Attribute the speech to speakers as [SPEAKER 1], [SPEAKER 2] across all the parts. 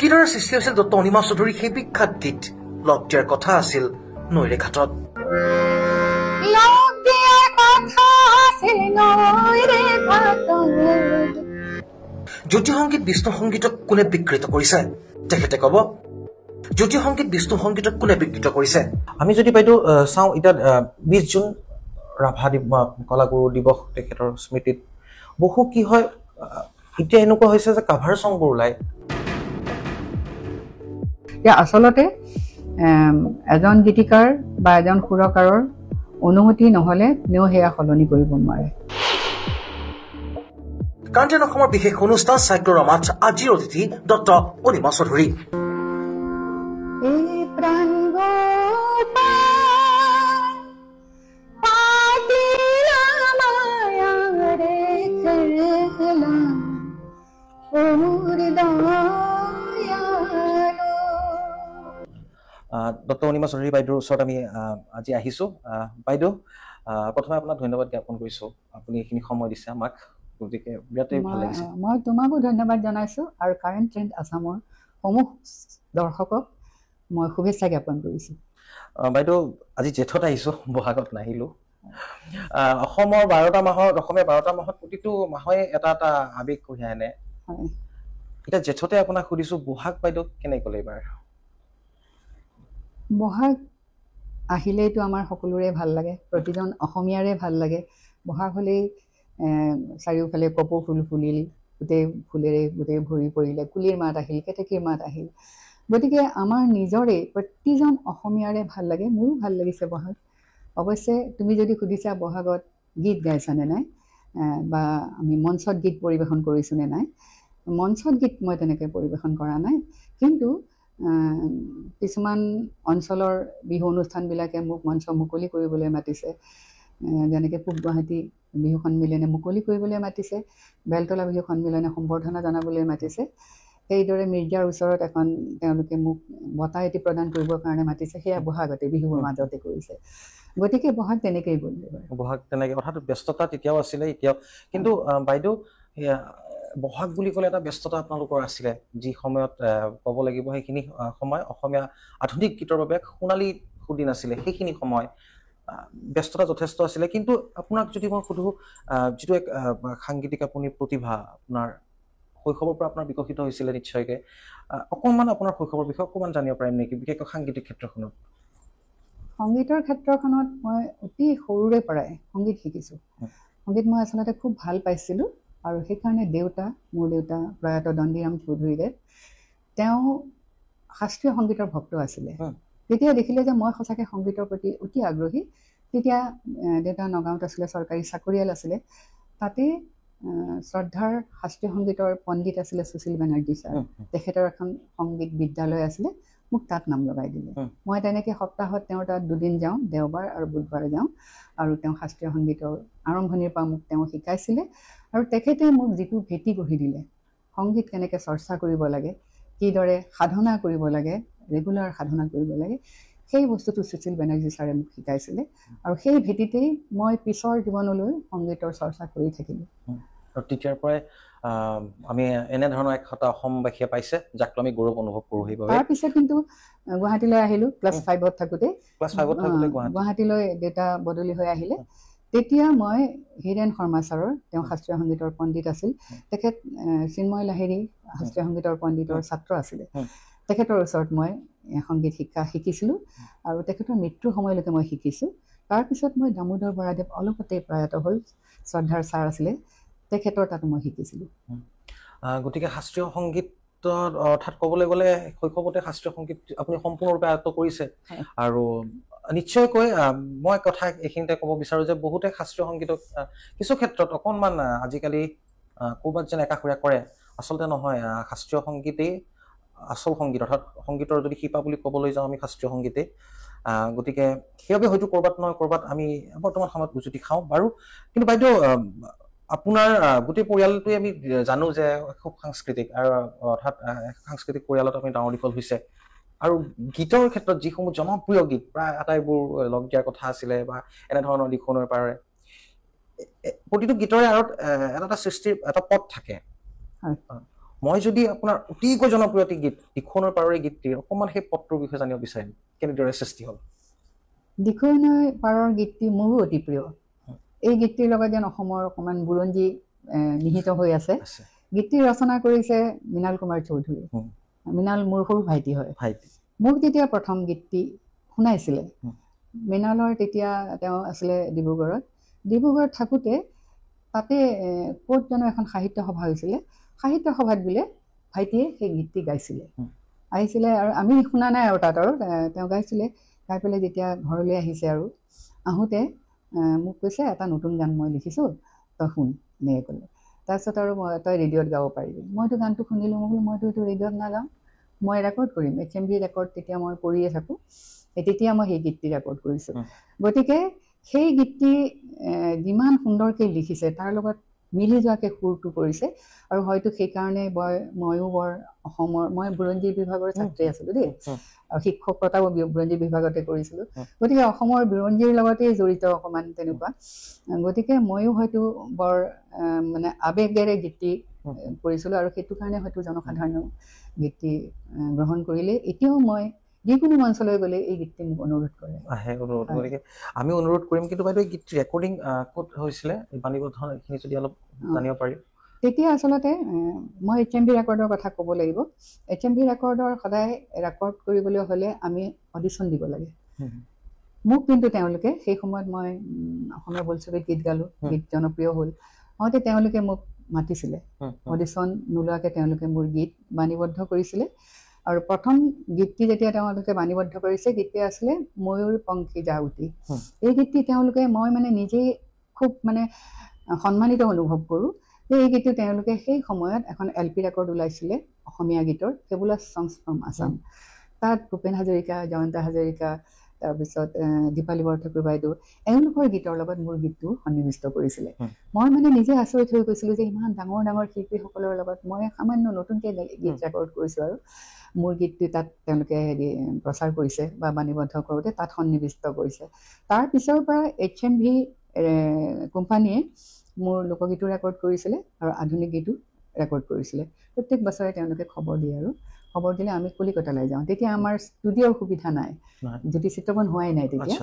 [SPEAKER 1] কিদৰে সৃষ্টি হৈছিল ডক্টৰ অনিমা চৌধুৰীৰ সেই বিখ্যাত গীত লগ দিয়াৰ কথা আছিল নৈৰে ঘাটত। জ্যোতি সংগীত বিষ্ণু সংগীতক কোনে বিকৃত কৰিছে তেখেতে কব। জ্যোতি সংগীত বিষ্ণু সংগীতক কোনে বিকৃত কৰিছে? আমি যদি বাইদেউ চাওঁ এতিয়া 20 জুন ৰাভা কলাগুৰু দিৱস তেখেতৰ স্মৃতিত বহু কি হয় এতিয়া এনেকুৱা হৈছে যে কাভাৰ সংবোৰ ওলাই।
[SPEAKER 2] আচলতে এজন গীতিকাৰ বা এজন সুৰকাৰৰ অনুমতি নহলে কোনেও সেয়া সলনি কৰিব নোৱাৰে।
[SPEAKER 1] কাণ্টেন অসমৰ বিশেষ অনুষ্ঠান সাহিত্যৰমাত আজিৰ অতিথি ডক্টৰ অনিমা চৌধুৰী। ডক্টৰ অনিমা চৌধুৰী বাইদেউৰ ওচৰত আমি আজি আহিছো। বাইদেউ প্ৰথমে আপোনাক ধন্যবাদ জ্ঞাপন কৰিছো, আপুনি এইখিনি সময় দিছে আমাক, গতিকে বিৰাটেই ভাল লাগিছে।
[SPEAKER 2] মই তোমাকো ধন্যবাদ জনাইছো আৰু কাৰেণ্ট ট্ৰেণ্ড আছামৰ সমূহ দৰ্শকক মই শুভেচ্ছা জ্ঞাপন কৰিছো।
[SPEAKER 1] বাইদেউ আজি জেঠত আহিছো, বহাগত নাহিলো। অসমীয়া 12টা মাহত প্ৰতিটো মাহই এটা এটা আৱেগ কঢ়িয়াই আনে। এতিয়া জেঠতে আপোনাক সুধিছো বহাগ বাইদেউ কেনে গ'ল এইবাৰ?
[SPEAKER 2] বহাগ আহিলেইতো আমাৰ সকলোৰে ভাল লাগে, প্ৰতিজন অসমীয়াৰে ভাল লাগে। বহাগ হ'লেই চাৰিওফালে কপৌ ফুল ফুলিল, গোটেই ফুলেৰে গোটেই ভৰি পৰিলে, কুলিৰ মাত আহিল, কেতেকীৰ মাত আহিল। গতিকে আমাৰ নিজৰে প্ৰতিজন অসমীয়াৰে ভাল লাগে, মোৰো ভাল লাগিছে বহাগ। অৱশ্যে তুমি যদি সুধিছা বহাগত গীত গাইছানে নাই বা আমি মঞ্চত গীত পৰিৱেশন কৰিছোঁ নে নাই, মঞ্চত গীত মই তেনেকৈ পৰিৱেশন কৰা নাই। কিন্তু কিছুমান অঞ্চলৰ বিহু অনুষ্ঠানবিলাকে মোক মঞ্চ মুকলি কৰিবলৈ মাতিছে, যেনেকৈ পূব গুৱাহাটী বিহু সন্মিলনে মুকলি কৰিবলৈ মাতিছে, বেলতলা বিহু সন্মিলনে সম্বৰ্ধনা জনাবলৈ মাতিছে। সেইদৰে মিৰ্জাৰ ওচৰত এখন তেওঁলোকে মোক বঁটা এটি প্ৰদান কৰিবৰ কাৰণে মাতিছে, সেয়া বহাগতে বিহুৰ মাজতে কৰিছে। গতিকে বহাগ তেনেকেই গ'ল।
[SPEAKER 1] বহাগ তেনেকৈ অৰ্থাৎ ব্যস্ততা তেতিয়াও আছিলে এতিয়াও। কিন্তু বাইদেউ বহাগ বুলি ক'লে এটা ব্যস্ততা আপোনালোকৰ আছিলে, যি সময়ত ক'ব লাগিব সেইখিনি সময় অসমীয়া আধুনিক গীতৰ বাবে সোণালী সুদিন আছিলে। সেইখিনি সময় ব্যস্ততা যথেষ্ট আছিলে। কিন্তু আপোনাক যদি মই সুধো, যিটো এক সাংগীতিক আপুনি প্ৰতিভা আপোনাৰ শৈশৱৰ পৰা আপোনাৰ বিকশিত হৈছিলে নিশ্চয়কৈ, অকণমান আপোনাৰ শৈশৱৰ বিষয়ে অকণমান জানিব পাৰিম নেকি, বিশেষকৈ সাংগীতিক ক্ষেত্ৰখনত?
[SPEAKER 2] সংগীতৰ ক্ষেত্ৰখনত মই অতি সৰুৰে পৰাই সংগীত শিকিছোঁ। সংগীত মই আচলতে খুব ভাল পাইছিলোঁ আৰু সেইকাৰণে মোৰ দেউতা প্ৰয়াত দণ্ডিৰাম চৌধুৰীদেৱ, তেওঁ শাস্ত্ৰীয় সংগীতৰ ভক্ত আছিলে। তেতিয়া দেখিলে যে মই সঁচাকৈ সংগীতৰ প্ৰতি অতি আগ্ৰহী। তেতিয়া দেউতা নগাঁৱত আছিলে, চৰকাৰী চাকৰিয়াল আছিলে। তাতে শ্ৰদ্ধাৰ শাস্ত্ৰীয় সংগীতৰ পণ্ডিত আছিলে সুশীল বেনাৰ্জী ছাৰ, তেখেতৰ এখন সংগীত বিদ্যালয় আছিলে, মোক তাত নাম লগাই দিলে। মই তেনেকৈ সপ্তাহত তেওঁৰ তাত 2 দিন যাওঁ, দেওবাৰ আৰু বুধবাৰে যাওঁ, আৰু তেওঁ শাস্ত্ৰীয় সংগীতৰ আৰম্ভণিৰ পৰা মোক তেওঁ শিকাইছিলে। আৰু তেখেতে মোক যিটো ভেটি গঢ়ি দিলে, সংগীত কেনেকৈ চৰ্চা কৰিব লাগে, কিদৰে সাধনা কৰিব লাগে, ৰেগুলাৰ সাধনা কৰিব লাগে, সেই বস্তুটো সুশীল বেনাৰ্জী ছাৰে মোক শিকাইছিলে। আৰু সেই ভেটিতেই মই পিছৰ জীৱনলৈ সংগীতৰ চৰ্চা কৰি থাকিলোঁ।
[SPEAKER 1] আৰু তেতিয়াৰ পৰাই আমি এনেধৰণৰ এটা অসমবাসীয়ে পাইছে, যাক আমি গৌৰৱ অনুভৱ কৰোঁ। সেইবাবে
[SPEAKER 2] তাৰপিছত কিন্তু গুৱাহাটীলৈ আহিলোঁ। ক্লাছ 5ত থাকোঁতে গুৱাহাটীলৈ দেউতা বদলি হৈ আহিলে। তেতিয়া মই হীৰেণ শৰ্মা ছাৰৰ, তেওঁ শাস্ত্ৰীয় সংগীতৰ পণ্ডিত আছিল, তেখেত চিন্ময় লাহিৰী শাস্ত্ৰীয় সংগীতৰ পণ্ডিতৰ ছাত্ৰ আছিলে। তেখেতৰ ওচৰত মই সংগীত শিক্ষা শিকিছিলোঁ আৰু তেখেতৰ মৃত্যুৰ সময়লৈকে মই শিকিছোঁ। তাৰপিছত মই দামোদৰ বৰাদেৱ অলপতে প্ৰয়াত হ'ল, শ্ৰদ্ধাৰ ছাৰ আছিলে, তেখেতৰ তাতো মই শিকিছিলোঁ।
[SPEAKER 1] গতিকে শাস্ত্ৰীয় সংগীতত অৰ্থাৎ ক'বলৈ গ'লে শৈশৱতে শাস্ত্ৰীয় সংগীত আপুনি সম্পূৰ্ণৰূপে আয়ত্ত কৰিছে। আৰু নিশ্চয়কৈ মই কথা এইখিনিতে ক'ব বিচাৰোঁ যে বহুতে শাস্ত্ৰীয় সংগীতক কিছু ক্ষেত্ৰত অকণমান আজিকালি ক'ৰবাত যেন একাষৰীয়া কৰে। আচলতে নহয়, শাস্ত্ৰীয় সংগীতেই আচল সংগীত, অৰ্থাৎ সংগীতৰ যদি শিপা বুলি ক'বলৈ যাওঁ আমি শাস্ত্ৰীয় সংগীতেই। গতিকে সেইবাবে হয়তো ক'ৰবাত নহয় ক'ৰবাত আমি বৰ্তমান সময়ত উজুতি খাওঁ বাৰু। কিন্তু বাইদেউ আপোনাৰ গোটেই পৰিয়ালটোৱে আমি জানো যে খুব সাংস্কৃতিক, আৰু অৰ্থাৎ সাংস্কৃতিক পৰিয়ালত আপুনি ডাঙৰ দীঘল হৈছে। আৰু গীতৰ ক্ষেত্ৰত যিসমূহ জনপ্ৰিয় গীত প্ৰায় আটাইবোৰ লগ দিয়াৰ কথা আছিলে বা এনেধৰণৰ দিশৰ পাৰে, প্ৰতিটো গীতৰে আঁৰত এটা সৃষ্টিৰ এটা পথ থাকে। মই যদি আপোনাৰ অতিকৈ জনপ্ৰিয় গীত দিখৌনৰ পাৰৰে গীতটিৰ অকণমান সেই পদটোৰ বিষয়ে জানিব বিচাৰিম কেনেদৰে সৃষ্টি হ'ল
[SPEAKER 2] দিখৌনৰ পাৰৰ গীতটি মোৰো অতি প্ৰিয় এই গীতটিৰ লগত যেন অসমৰ অকণমান বুৰঞ্জী নিহিত হৈ আছে গীতটি ৰচনা কৰিছে মৃণাল কুমাৰ চৌধুৰী মৃণাল মোৰ সৰু ভাইটি হয় মোক যেতিয়া প্ৰথম গীতটি শুনাইছিলে মৃণালৰ তেতিয়া তেওঁ আছিলে ডিব্ৰুগড়ত থাকোঁতে তাতে ক'ত জানো এখন সাহিত্য সভা হৈছিলে সাহিত্য সভাত বোলে ভাইটিয়ে সেই গীতটি গাইছিলে আহিছিলে আৰু আমি শুনা নাই আৰু তাত আৰু তেওঁ গাইছিলে গাই পেলাই যেতিয়া ঘৰলৈ আহিছে আৰু আহোঁতে মোক কৈছে এটা নতুন গান মই লিখিছোঁ তই শুন এনেকৈ ক'লে তাৰপিছত আৰু তই ৰেডিঅ'ত গাব পাৰিবি মইতো গানটো শুনিলোঁ মই বোলো মইতো এইটো ৰেডিঅ'ত নাগাওঁ মই ৰেকৰ্ড কৰিম HMV ৰেকৰ্ড তেতিয়া মই কৰিয়ে থাকোঁ তেতিয়া মই সেই গীতটি ৰেকৰ্ড কৰিছোঁ গতিকে সেই গীতটি যিমান সুন্দৰকৈ লিখিছে তাৰ লগত মিলি যোৱাকৈ সুৰটো কৰিছে আৰু হয়তো সেইকাৰণে ময়ো বৰ অসমৰ মই বুৰঞ্জী বিভাগৰ ছাত্ৰী আছিলোঁ দেই আৰু শিক্ষকতাও বুৰঞ্জী বিভাগতে কৰিছিলোঁ গতিকে অসমৰ বুৰঞ্জীৰ লগতেই জড়িত অকণমান তেনেকুৱা গতিকে ময়ো হয়তো বৰ মানে আৱেগেৰে গীতটি কৰিছিলোঁ আৰু সেইটো কাৰণে হয়তো জনসাধাৰণেও গীতটি গ্ৰহণ কৰিলে এতিয়াও মই যিকোনো মঞ্চলৈ গ'লে এই গীতটি মোক অনুৰোধ কৰে
[SPEAKER 1] গতিকে আমি অনুৰোধ কৰিম কিন্তু বাইদেউ এই গীতটি ৰেকৰ্ডিং ক'ত হৈছিলে বাণীবদ্ধ এইখিনি যদি অলপ জানিব পাৰি
[SPEAKER 2] তেতিয়া আচলতে মই HMV ৰেকৰ্ডৰ কথা ক'ব লাগিব HMV ৰেকৰ্ডৰ সদায় ৰেকৰ্ড কৰিবলৈ হ'লে আমি অডিশ্যন দিব লাগে মোক কিন্তু তেওঁলোকে সেই সময়ত মই অসমীয়া বোলছবিত গীত গালোঁ গীত জনপ্ৰিয় হ'ল হওঁতে তেওঁলোকে মোক মাতিছিলে অডিশ্যন নোলোৱাকৈ তেওঁলোকে মোৰ গীত বাণীবদ্ধ কৰিছিলে আৰু প্ৰথম গীতটি যেতিয়া তেওঁলোকে বাণীবদ্ধ কৰিছে গীতটি আছিলে ময়ূৰ পংখী জাউতি এই গীতটি তেওঁলোকে মই মানে নিজেই খুব মানে সন্মানিত অনুভৱ কৰোঁ যে এই গীতটো তেওঁলোকে সেই সময়ত এখন LP ৰেকৰ্ড ওলাইছিলে অসমীয়া গীতৰ ফেবুলাছ ছংছ ফ্ৰম আছাম তাত ভূপেন হাজৰিকা জয়ন্ত হাজৰিকা তাৰপিছত দীপালী বৰঠাকুৰ বাইদেউ এওঁলোকৰ গীতৰ লগত মোৰ গীতটো সন্নিৱিষ্ট কৰিছিলে মই মানে নিজে আচৰিত হৈ গৈছিলোঁ যে ইমান ডাঙৰ ডাঙৰ শিল্পীসকলৰ লগত মই সামান্য নতুনকৈ গীত ৰেকৰ্ড কৰিছোঁ আৰু মোৰ গীতটো তাত তেওঁলোকে প্ৰচাৰ কৰিছে বা বাণীবদ্ধ কৰোঁতে তাত সন্নিৱিষ্ট কৰিছে তাৰ পিছৰ পৰা HMV কোম্পানীয়ে মোৰ লোকগীতো ৰেকৰ্ড কৰিছিলে আৰু আধুনিক গীতো ৰেকৰ্ড কৰিছিলে প্ৰত্যেক বছৰে তেওঁলোকে খবৰ দিয়ে আৰু খবৰ দিলে আমি কলিকতালৈ যাওঁ তেতিয়া আমাৰ ষ্টুডিঅ'ৰ সুবিধা নাই জ্যোতি চিত্ৰবন হোৱাই নাই তেতিয়া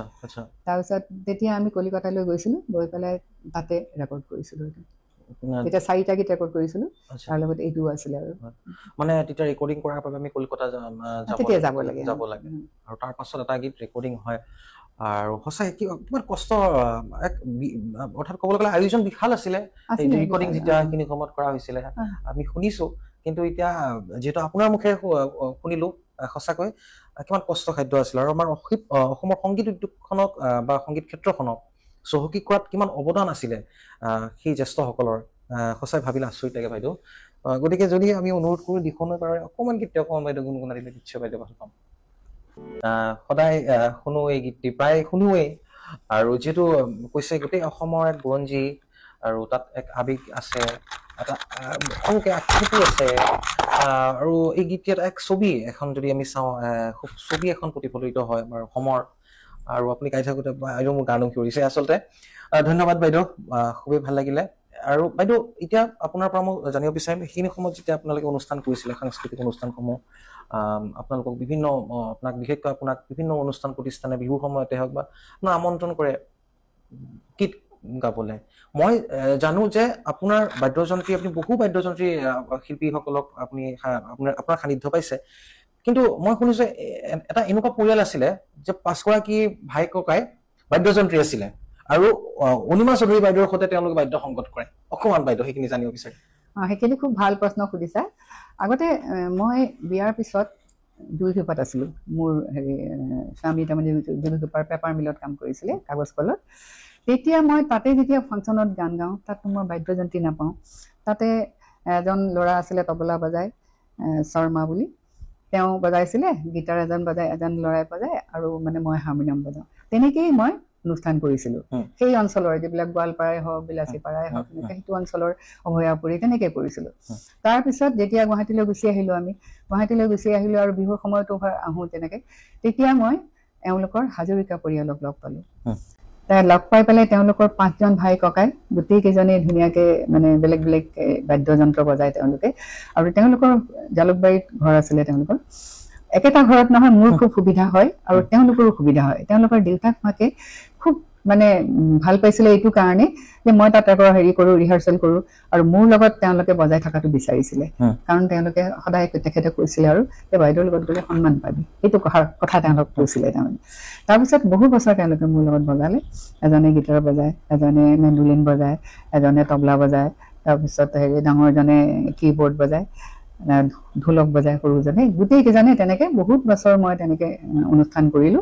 [SPEAKER 2] তাৰপিছত তেতিয়া আমি কলিকতালৈ গৈছিলোঁ গৈ পেলাই তাতে ৰেকৰ্ড কৰিছিলোঁ তেতিয়া 4টা গীত ৰেকৰ্ড কৰিছিলোঁ তাৰ লগত এইটোও আছিলে আৰু
[SPEAKER 1] মানে তেতিয়া ৰেকৰ্ডিং কৰাৰ বাবে আমি কলিকতা
[SPEAKER 2] তেতিয়া যাব লাগে
[SPEAKER 1] আৰু তাৰ পাছত এটা গীত ৰেকৰ্ডিং হয় আৰু সঁচাই কিমান কষ্ট অৰ্থাৎ ক'বলৈ গ'লে আয়োজন বিশাল আছিলে ৰেকৰ্ডিং যেতিয়া সেইখিনি সময়ত কৰা হৈছিলে আমি শুনিছোঁ কিন্তু এতিয়া যিহেতু আপোনাৰ মুখে শুনিলোঁ সঁচাকৈ কিমান কষ্টসাধ্য আছিলে আৰু আমাৰ অসমৰ সংগীত উদ্যোগখনক বা সংগীত ক্ষেত্ৰখনক চহকী কৰাত কিমান অৱদান আছিলে সেই জ্যেষ্ঠসকলৰ সঁচাই ভাবিলে আচৰিত লাগে বাইদেউ গতিকে যদি আমি অনুৰোধ কৰোঁ দিখৌনৰ পাৰৰে অকণমান গীত অকণমান বাইদেউ গুণগুণা দিলে নিশ্চয় বাইদেউ ভাল পাম সদায় শুনো এই গীতটি প্ৰায় শুনোৱেই আৰু যিহেতু কৈছে গোটেই অসমৰ এক বুৰঞ্জী আৰু তাত এক আৱেগ আছে এটা সৰুকৈ আকৃতি আছে আৰু এই গীতটি এটা এক ছবি এখন যদি আমি চাওঁ খুব ছবি এখন প্ৰতিফলিত হয় আমাৰ অসমৰ আৰু আপুনি গাই থাকোঁতে বাইদেউ মোৰ গানো কৰিছে আচলতে ধন্যবাদ বাইদেউ খুবেই ভাল লাগিলে আৰু বাইদেউ এতিয়া আপোনাৰ পৰা মই জানিব বিচাৰিম সেইখিনি সময়ত যেতিয়া আপোনালোকে অনুষ্ঠান কৰিছিলে সাংস্কৃতিক অনুষ্ঠানসমূহ আপোনালোকক বিশেষকৈ আপোনাক বিভিন্ন অনুষ্ঠান প্ৰতিষ্ঠানে বিহুৰ সময়তে হওক বা আপোনাৰ আমন্ত্ৰণ কৰে গীত গাবলৈ মই জানো যে আপোনাৰ বাদ্যযন্ত্ৰী আপুনি বহু বাদ্যযন্ত্ৰী শিল্পীসকলক আপোনাৰ সান্নিধ্য পাইছে কিন্তু মই শুনিছোঁ এটা এনেকুৱা পৰিয়াল আছিলে যে 5গৰাকী ভাই ককাই বাদ্যযন্ত্ৰী আছিলে আৰু অনিমা চৌধুৰী বাইদেউৰ সৈতে তেওঁলোকে বাদ্য সংগত কৰে অকণমান বাইদেউ সেইখিনি জানিব বিচাৰে
[SPEAKER 2] সেইখিনি খুব ভাল প্ৰশ্ন সুধিছা আগতে মই বিয়াৰ পিছত দুইঘোপাত আছিলোঁ মোৰ স্বামী তাৰমানে দুইঘোপাৰ পেপাৰ মিলত কাম কৰিছিলে কাগজ কলত তেতিয়া মই তাতে যেতিয়া ফাংচনত গান গাওঁ তাত মই বাদ্যযন্ত্ৰী নাপাওঁ তাতে এজন ল'ৰা আছিলে তবলা বজাই শৰ্মা বুলি তেওঁ বজাইছিলে গীটাৰ এজন ল'ৰাই বজায় আৰু মানে মই হাৰমনিয়াম বজাওঁ তেনেকেই মই অনুষ্ঠান কৰিছিলোঁ সেই অঞ্চলৰ যিবিলাক গোৱালপাৰাই হওক বিলাচীপাৰাই হওক তেনেকৈ সেইটো অঞ্চলৰ অভয়াপুৰী তেনেকৈ কৰিছিলোঁ তাৰপিছত যেতিয়া গুৱাহাটীলৈ গুচি আহিলোঁ আৰু বিহুৰ সময়তো আহোঁ তেনেকৈ তেতিয়া মই এওঁলোকৰ হাজৰিকা পৰিয়ালক লগ পালোঁ লগ পাই পেলাই তেওঁলোকৰ 5জন ভাই ককাই গোটেই কেইজনে ধুনীয়াকে মানে বেলেগ বেলেগ বাদ্যযন্ত্ৰ বজায় তেওঁলোকে আৰু তেওঁলোকৰ জালুকবাৰীত ঘৰ আছিলে তেওঁলোকৰ একেটা ঘৰত নহয় মোৰ খুব সুবিধা হয় আৰু তেওঁলোকৰো সুবিধা হয় তেওঁলোকৰ দেউতাক মাকে খুব মানে ভাল পাইছিলে এইটো কাৰণে যে মই তাত এবাৰ হেৰি কৰো ৰিহাৰ্চেল কৰো আৰু মোৰ লগত তেওঁলোকে বজাই থকাটো বিচাৰিছিলে কাৰণ তেওঁলোকে সদায় তেখেতে কৈছিলে আৰু যে বাইদেউৰ লগত গ'লে সন্মান পাবি এইটো কথা তেওঁলোক কৈছিলে তেওঁলোকে তাৰপিছত বহু বছৰ তেওঁলোকে মোৰ লগত বজালে এজনে গীটাৰ বজায় এজনে মেণ্ডুলিন বজায় এজনে তবলা বজায় তাৰপিছত হেৰি ডাঙৰজনে কীবৰ্ড বজায় ঢোলক বজায় সৰুজনে গোটেই কেইজনে তেনেকে বহুত বছৰ মই তেনেকে অনুষ্ঠান কৰিলো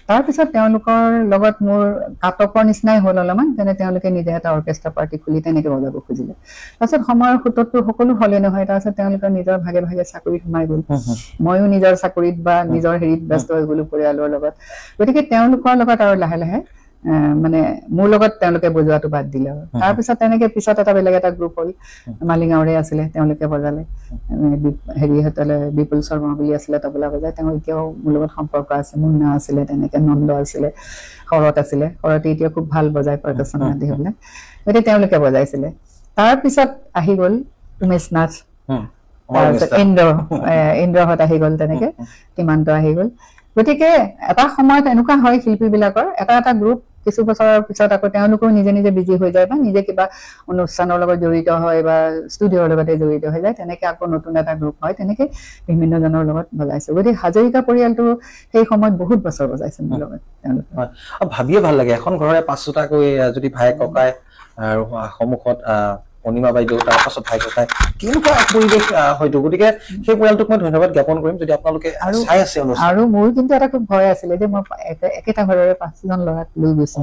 [SPEAKER 2] তাৰপিছত তেওঁলোকৰ লগত মোৰ কাটকৰ নিচিনাই হ'ল অলপমান যেনে তেওঁলোকে নিজে এটা অৰ্কেষ্ট্ৰা পাৰ্টি খুলি তেনেকে বজাব খুজিলে তাৰপিছত সময়ৰ সোঁতততো সকলো হ'লে নহয় তাৰপিছত তেওঁলোকৰ নিজৰ ভাগে ভাগে চাকৰিত সোমাই গ'ল ময়ো নিজৰ চাকৰিত বা নিজৰ হেৰিত ব্যস্ত হৈ গ'লো পৰিয়ালৰ লগত গতিকে তেওঁলোকৰ লগত আৰু লাহে লাহে মানে মোৰ লগত তেওঁলোকে বজোৱাটো বাদ দিলে আৰু তাৰপিছত তেনেকে পিছত এটা বেলেগ এটা গ্ৰুপ হ'ল মালিগাঁৱৰে আছিলে তেওঁলোকে বজালে হেৰিহঁতলে বিপুল শৰ্মা বুলি আছিলে তবলা বজায় তেওঁ এতিয়াও মোৰ লগত সম্পৰ্ক আছে মুন্না আছিলে তেনেকে নন্দ আছিলে শৰৎ আছিলে শৰতে এতিয়া খুব ভাল বজায় পাৰ্কাচন আদি সেইবিলাক গতিকে তেওঁলোকে বজাইছিলে তাৰপিছত আহি গ'ল উমেশ নাথ তাৰপিছত ইন্দ্ৰহঁত আহি গ'ল তেনেকে সীমান্ত আহি গ'ল গতিকে এটা সময়ত এনেকুৱা হয় শিল্পীবিলাকৰ এটা এটা গ্ৰুপ কিছু বছৰৰ পিছত আকৌ তেওঁলোকেও নিজে নিজে বিজি হৈ যায় বা নিজে কিবা অনুষ্ঠানৰ লগত জড়িত হয় বা ষ্টুডিঅ'ৰ লগতে জড়িত হৈ যায় তেনেকে আকৌ নতুন এটা গ্ৰুপ হয় তেনেকে বিভিন্নজনৰ লগত বজাইছে গতিকে হাজৰিকা পৰিয়ালটো সেই সময়ত বহুত বছৰ বজাইছে মোৰ লগত তেওঁলোকে
[SPEAKER 1] ভাবিয়ে ভাল লাগে এখন ঘৰৰে 5টাকৈ যদি ভাই ককাই আৰু সন্মুখত অনিমা বাইদেউ তাৰ পাছত ভাই ককাই কেনেকুৱা পৰিৱেশ হয়তো গতিকে সেই পৰিয়ালটোক মই ধন্যবাদ জ্ঞাপন কৰিম যদি আপোনালোকে চাই আছে
[SPEAKER 2] আৰু মোৰ কিন্তু এটা খুব ভয় আছিলে যে মই একেটা ঘৰৰে 5জন ল'ৰাক লৈ গৈছো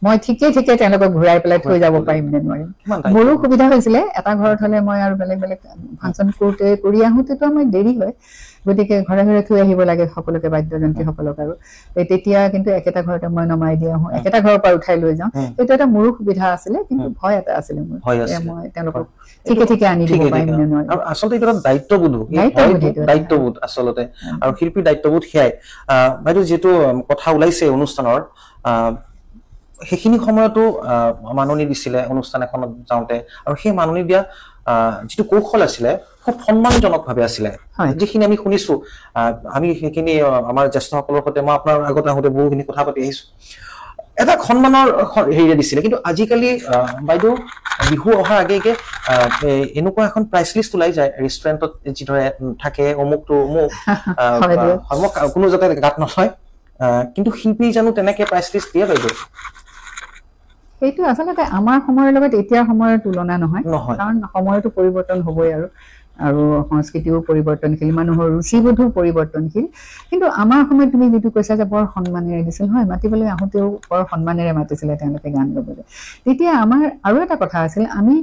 [SPEAKER 2] মই ঠিকে ঠিকে তেওঁলোকক ঘূৰাই পেলাই থৈ যাব পাৰিম নে নোৱাৰিম মোৰো সুবিধা হৈছিলে এটা ঘৰত হলে মই আৰু বেলেগ বেলেগ ফাংচন কৰি আহোঁতেতো মই দেৰি হয় গতিকে ঘৰে ঘৰে থৈ আহিব লাগে সকলোকে বাদ্যযন্ত্ৰীসকলক আৰু তেতিয়া কিন্তু একেটা ঘৰতে মই নমাই দি আহোঁ একেটা ঘৰৰ পৰা উঠাই লৈ যাওঁ সেইটো এটা মোৰো সুবিধা আছিলে কিন্তু ভয় এটা আছিলে মোৰ মই তেওঁলোকক ঠিকে ঠিকে আনি দিব পাৰিম নে নোৱাৰিম
[SPEAKER 1] আচলতে এইটো এটা দায়িত্ববোধ আচলতে আৰু শিল্পীৰ দায়িত্ববোধ সেয়াই বাইদেউ যিটো কথা ওলাইছে অনুষ্ঠানৰ সেইখিনি সময়তো মাননি দিছিলে অনুষ্ঠান এখনত যাওঁতে আৰু সেই মাননি দিয়া যিটো কৌশল আছিলে খুব সন্মানজনক ভাৱে আছিলে যিখিনি আমি শুনিছো আমি সেইখিনি আমাৰ জ্যেষ্ঠসকলৰ সৈতে মই আপোনাৰ আগত আহোঁতে বহুখিনি কথা পাতি আহিছো এটা সন্মানৰ হেৰিৰে দিছিলে কিন্তু আজিকালি বাইদেউ বিহু অহাৰ আগে এনেকুৱা এখন প্ৰাইচ লিষ্ট ওলাই যায় ৰেষ্টুৰেণ্টত যিদৰে থাকে অমুকটো অমুক কোনো যাতে গাত নথয় কিন্তু শিল্পী জানো তেনেকে প্ৰাইচ লিষ্ট দিয়ে বাইদেউ
[SPEAKER 2] সেইটো আচলতে আমাৰ সময়ৰ লগত এতিয়াৰ সময়ৰ তুলনা নহয় কাৰণ সময়তো পৰিৱৰ্তন হ'বই আৰু সংস্কৃতিও পৰিৱৰ্তনশীল মানুহৰ ৰুচিবোধো পৰিৱৰ্তনশীল কিন্তু আমাৰ সময়ত তুমি যিটো কৈছা যে বৰ সন্মানেৰে দিছিল হয় মাতিবলৈ আহোঁতেও বৰ সন্মানেৰে মাতিছিলে তেওঁলোকে গান গাবলৈ তেতিয়া আমাৰ আৰু এটা কথা আছিল আমি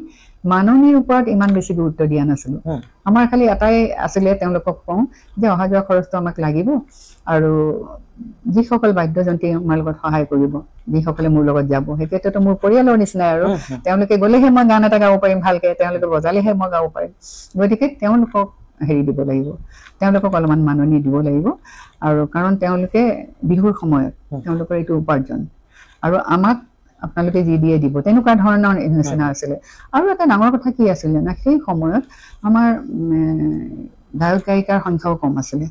[SPEAKER 2] মাননিৰ ওপৰত ইমান বেছি গুৰুত্ব দিয়া নাছিলো আমাৰ খালি এটাই আছিলে তেওঁলোকক কওঁ যে অহা যোৱা খৰচটো আমাক লাগিব আৰু যিসকল বাদ্যযন্ত্ৰী আমাৰ লগত সহায় কৰিব যিসকলে মোৰ লগত যাব সেইটোতো মোৰ পৰিয়ালৰ নিচিনাই আৰু তেওঁলোকে গ'লেহে মই গান এটা গাব পাৰিম ভালকে তেওঁলোকে বজালেহে মই গাব পাৰিম গতিকে তেওঁলোকক হেৰি দিব লাগিব তেওঁলোকক অলপমান মাননি দিব লাগিব আৰু কাৰণ তেওঁলোকে বিহুৰ সময়ত তেওঁলোকৰ এইটো উপাৰ্জন আৰু আমাক আপোনালোকে যি দিয়ে দিব তেনেকুৱা ধৰণৰ নিচিনা আছিলে আৰু এটা ডাঙৰ কথা কি আছিলে না সেই সময়ত আমাৰ গায়ক গায়িকাৰ সংখ্যাও কম আছিলে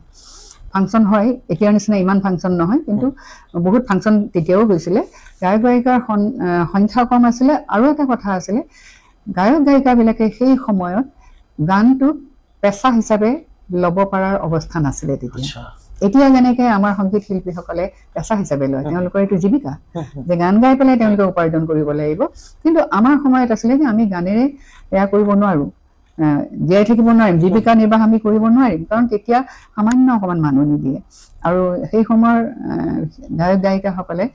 [SPEAKER 2] ফাংচন হয় এতিয়াৰ নিচিনা ইমান ফাংচন নহয় কিন্তু বহুত ফাংচন তেতিয়াও হৈছিলে গায়ক গায়িকাৰ সংখ্যা কম আছিলে আৰু এটা কথা আছিলে গায়ক গায়িকাবিলাকে সেই সময়ত গানটোক পেচা হিচাপে ল'ব পৰাৰ অৱস্থা নাছিলে তেতিয়া এতিয়া যেনেকে আমাৰ সংগীত শিল্পীসকলে পেচা হিচাপে লয় তেওঁলোকৰ এইটো জীৱিকা যে গান গাই পেলাই তেওঁলোকে উপাৰ্জন কৰিব লাগিব কিন্তু আমাৰ সময়ত আছিলে যে আমি গানেৰে এয়া কৰিব নোৱাৰো জীয়াই থাকিব নোৱাৰিম জীৱিকা নিৰ্বাহ আমি কৰিব নোৱাৰিম কাৰণ তেতিয়া সামান্য অকণমান মাননি দিয়ে আৰু সেই সময়ৰ গায়ক গায়িকাসকলে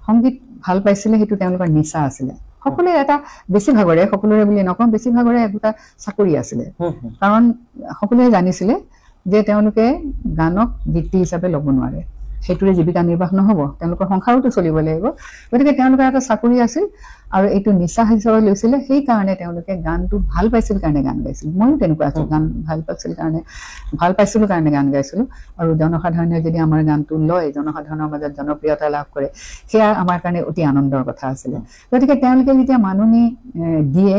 [SPEAKER 2] সংগীত ভাল পাইছিলে সেইটো তেওঁলোকৰ নিচা আছিলে সকলোৰে এটা বেছিভাগৰে সকলোৰে বুলি নকওঁ বেছিভাগৰে এটা চাকৰি আছিলে কাৰণ সকলোৱে জানিছিলে যে তেওঁলোকে গানক বৃত্তি হিচাপে ল'ব নোৱাৰে সেইটোৰে জীৱিকা নিৰ্বাহ নহ'ব, তেওঁলোকৰ সংসাৰোতো চলিব লাগিব। গতিকে তেওঁলোকৰ এটা চাকৰি আছিল আৰু এইটো নিচা হিচাপে লৈছিলে। সেইকাৰণে তেওঁলোকে গানটো ভাল পাইছিল কাৰণে গান গাইছিল। ময়ো তেনেকুৱা আছোঁ, গান ভাল পাইছিলোঁ কাৰণে গান গাইছিলোঁ। আৰু জনসাধাৰণে যদি আমাৰ গানটো লয়, জনসাধাৰণৰ মাজত জনপ্ৰিয়তা লাভ কৰে, সেয়া আমাৰ কাৰণে অতি আনন্দৰ কথা আছিলে। গতিকে তেওঁলোকে যেতিয়া মাননি দিয়ে,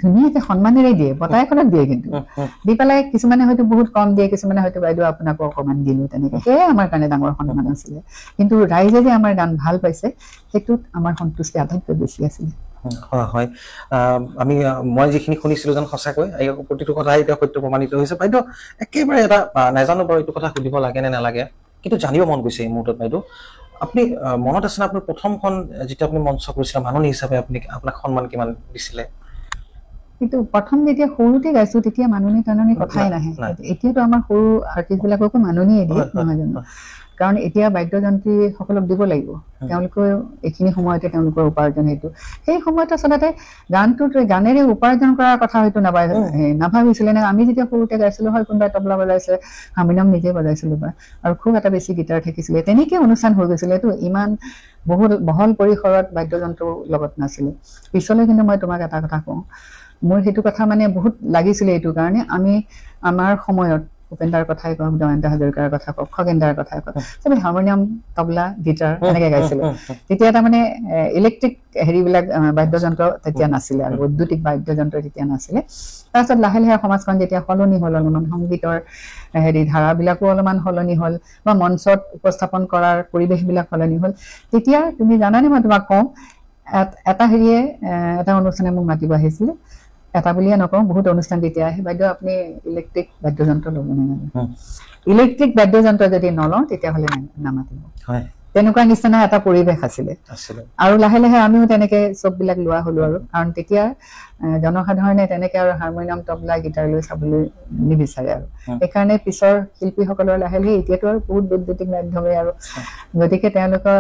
[SPEAKER 2] ধুনীয়াকে সন্মানেৰে দিয়ে, বঁটা এখনত দিয়ে, কিন্তু দি পেলাই কিছুমানে হয়তো বহুত কম দিয়ে, কিছুমানে হয়তো বাইদেউ আপোনাকো অকণমান দিলোঁ, তেনেকৈ। সেয়াই আমাৰ কাৰণে ডাঙৰ সন্মান আছিলে। কিন্তু ৰাইজে যে আমাৰ গান ভাল পাইছে, সেইটোত আমাৰ সন্তুষ্টি আটাইতকৈ বেছি আছিলে।
[SPEAKER 1] হয় হয়, মই যিখিনি শুনিছিলোঁ যেন সঁচাকৈ প্ৰতিটো কথাই এতিয়া সত্য প্ৰমাণিত হৈছে। বাইদেউ একেবাৰে এটা নাজানো বাৰু এইটো কথা সুধিব লাগে নে নালাগে, কিন্তু জানিব মন গৈছে এই মুহূৰ্তত। বাইদেউ আপুনি মনত আছেনে আপোনাৰ প্ৰথমখন যেতিয়া আপুনি মঞ্চ কৰিছিলে মাননি হিচাপে আপোনাক সন্মান কিমান দিছিলে?
[SPEAKER 2] কিন্তু প্ৰথম যেতিয়া সৰুতে গাইছোঁ তেতিয়া মাননি টাননি কথাই নাহে। এতিয়াতো আমাৰ সৰু আৰ্টিষ্টবিলাককো মাননিয়ে দিয়ে, নহয় জানো? কাৰণ এতিয়া বাদ্যযন্ত্ৰীসকলক দিব লাগিব, তেওঁলোকেও এইখিনি সময়তে তেওঁলোকৰ উপাৰ্জন। সেইটো সেই সময়ত আচলতে গানেৰে উপাৰ্জন কৰাৰ কথা হয়তো নাভাবিছিলে নে? আমি যেতিয়া সৰুতে গাইছিলোঁ, হয় কোনোবাই তবলা বজাইছে, হাৰমনিয়াম নিজে বজাইছিলোঁ বা, আৰু খুব এটা বেছি গীটাৰ থাকিছিলে, তেনেকৈ অনুষ্ঠান হৈ গৈছিলে। এইটো ইমান বহুত বহল পৰিসৰত বাদ্যযন্ত্ৰৰ লগত নাছিলে। পিছলৈ কিন্তু মই তোমাক এটা কথা কওঁ, মোৰ সেইটো কথা মানে বহুত লাগিছিলে। এইটো কাৰণে আমাৰ সময়ত ভূপেন্দাৰ কথাই কওক, জয়ন্ত হাজৰিকাৰ কথা কওক, খগেন্দাৰ কথাই কওক, চবে হাৰমনিয়াম, তবলা, গীটাৰ এনেকৈ গাইছিলে। তেতিয়া তাৰমানে ইলেক্ট্ৰিক হেৰিবিলাক বাদ্যযন্ত্ৰ তেতিয়া নাছিলে, আৰু বৈদ্যুতিক বাদ্যযন্ত্ৰ তেতিয়া নাছিলে। তাৰপিছত লাহে লাহে সমাজখন যেতিয়া সলনি হ'ল, অলপমান সংগীতৰ ধাৰাবিলাকো অলপমান সলনি হ'ল, বা মঞ্চত উপস্থাপন কৰাৰ পৰিৱেশবিলাক সলনি হ'ল। তেতিয়া তুমি জানানে, মই তোমাক কওঁ, এটা অনুষ্ঠানে মোক মাতিব আহিছিলে। এটা বুলিয়ে নকওঁ, বহুত অনুষ্ঠান তেতিয়া আহে, বাইদেউ আপুনি ইলেক্ট্ৰিক বাদ্যযন্ত্ৰ ল'ব নে নালাগে? ইলেক্ট্ৰিক বাদ্যযন্ত্ৰ যদি নলওঁ তেতিয়াহ'লে নামাতিব। তেনেকুৱা নিচিনা এটা পৰিৱেশ আছিলে। আৰু লাহে লাহে আমিও তেনেকে চববিলাক লোৱা হ'লো। আৰু কাৰণ তেতিয়া জনসাধাৰণে তেনেকে আৰু হাৰমনিয়াম, তবলা, গীটাৰ লৈ চাবলৈ নিবিচাৰে। আৰু সেইকাৰণে পিছৰ শিল্পীসকলৰ লাহে লাহে, এতিয়াতো আৰু বহুত বৈদ্যুতিক মাধ্যমে, আৰু গতিকে তেওঁলোকৰ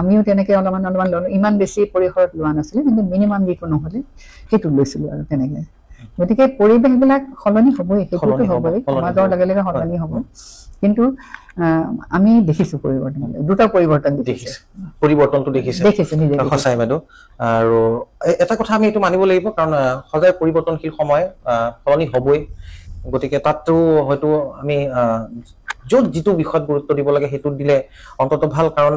[SPEAKER 2] আমিও তেনেকে অলপমান ল'লো। ইমান বেছি পৰিসৰত লোৱা নাছিলোঁ, কিন্তু মিনিমাম যিটো নহ'লে সেইটো লৈছিলোঁ আৰু তেনেকে। গতিকে পৰিৱেশবিলাক সলনি হ'বই, সেইটোতো হ'বই, সমাজৰ লগে লগে সলনি হ'ব। কিন্তু আমি দেখিছোঁ পৰিৱৰ্তন, দ্ৰুত পৰিৱৰ্তন
[SPEAKER 1] পৰিৱৰ্তনটো দেখিছোঁ সঁচাই বাইদেউ। আৰু এটা কথা আমি এইটো মানিব লাগিব, কাৰণ সদায় পৰিৱৰ্তনশীল সময়, সলনি হ'বই। গতিকে তাতো হয়তো আমি য'ত যিটো বিষয়ত গুৰুত্ব দিব লাগে সেইটোত দিলে অন্তত ভাল, কাৰণ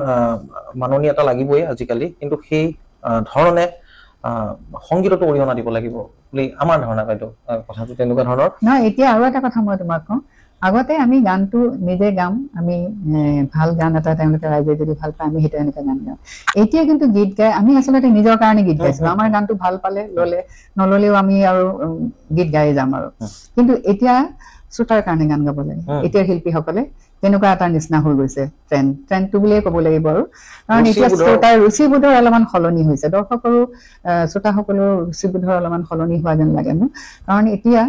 [SPEAKER 1] মাননি এটা লাগিবই আজিকালি। কিন্তু সেই ধৰণে সংগীততো অৰিহণা দিব লাগিব বুলি আমাৰ ধাৰণা। বাইদেউ কথাটো তেনেকুৱা ধৰণৰ
[SPEAKER 2] নহয়। এতিয়া আৰু এটা কথা মই তোমাক কওঁ, আগতে আমি গানটো নিজে গাম, আমি ভাল গান এটা তেওঁলোকে ৰাইজে যদি ভাল পায়, আমি সেইটো এনেকৈ গান গাওঁ। এতিয়া কিন্তু গীত গাই আমি আচলতে নিজৰ কাৰণে গীত গাইছিলোঁ। আমাৰ গানটো ভাল পালে ল'লে, নল'লেও আমি আৰু গীত গাই যাম আৰু। কিন্তু এতিয়া শ্ৰোতাৰ কাৰণে গান গাব লাগে এতিয়াৰ শিল্পীসকলে, তেনেকুৱা এটা নিচিনা হৈ গৈছে ট্ৰেণ্ডটো বুলিয়ে ক'ব লাগিব। আৰু কাৰণ এতিয়া শ্ৰোতাৰ ৰুচিবোধৰ অলপমান সলনি হৈছে, দৰ্শকৰো শ্ৰোতাসকলৰ ৰুচিবোধৰ অলপমান সলনি হোৱা যেন লাগে মোৰ। কাৰণ এতিয়া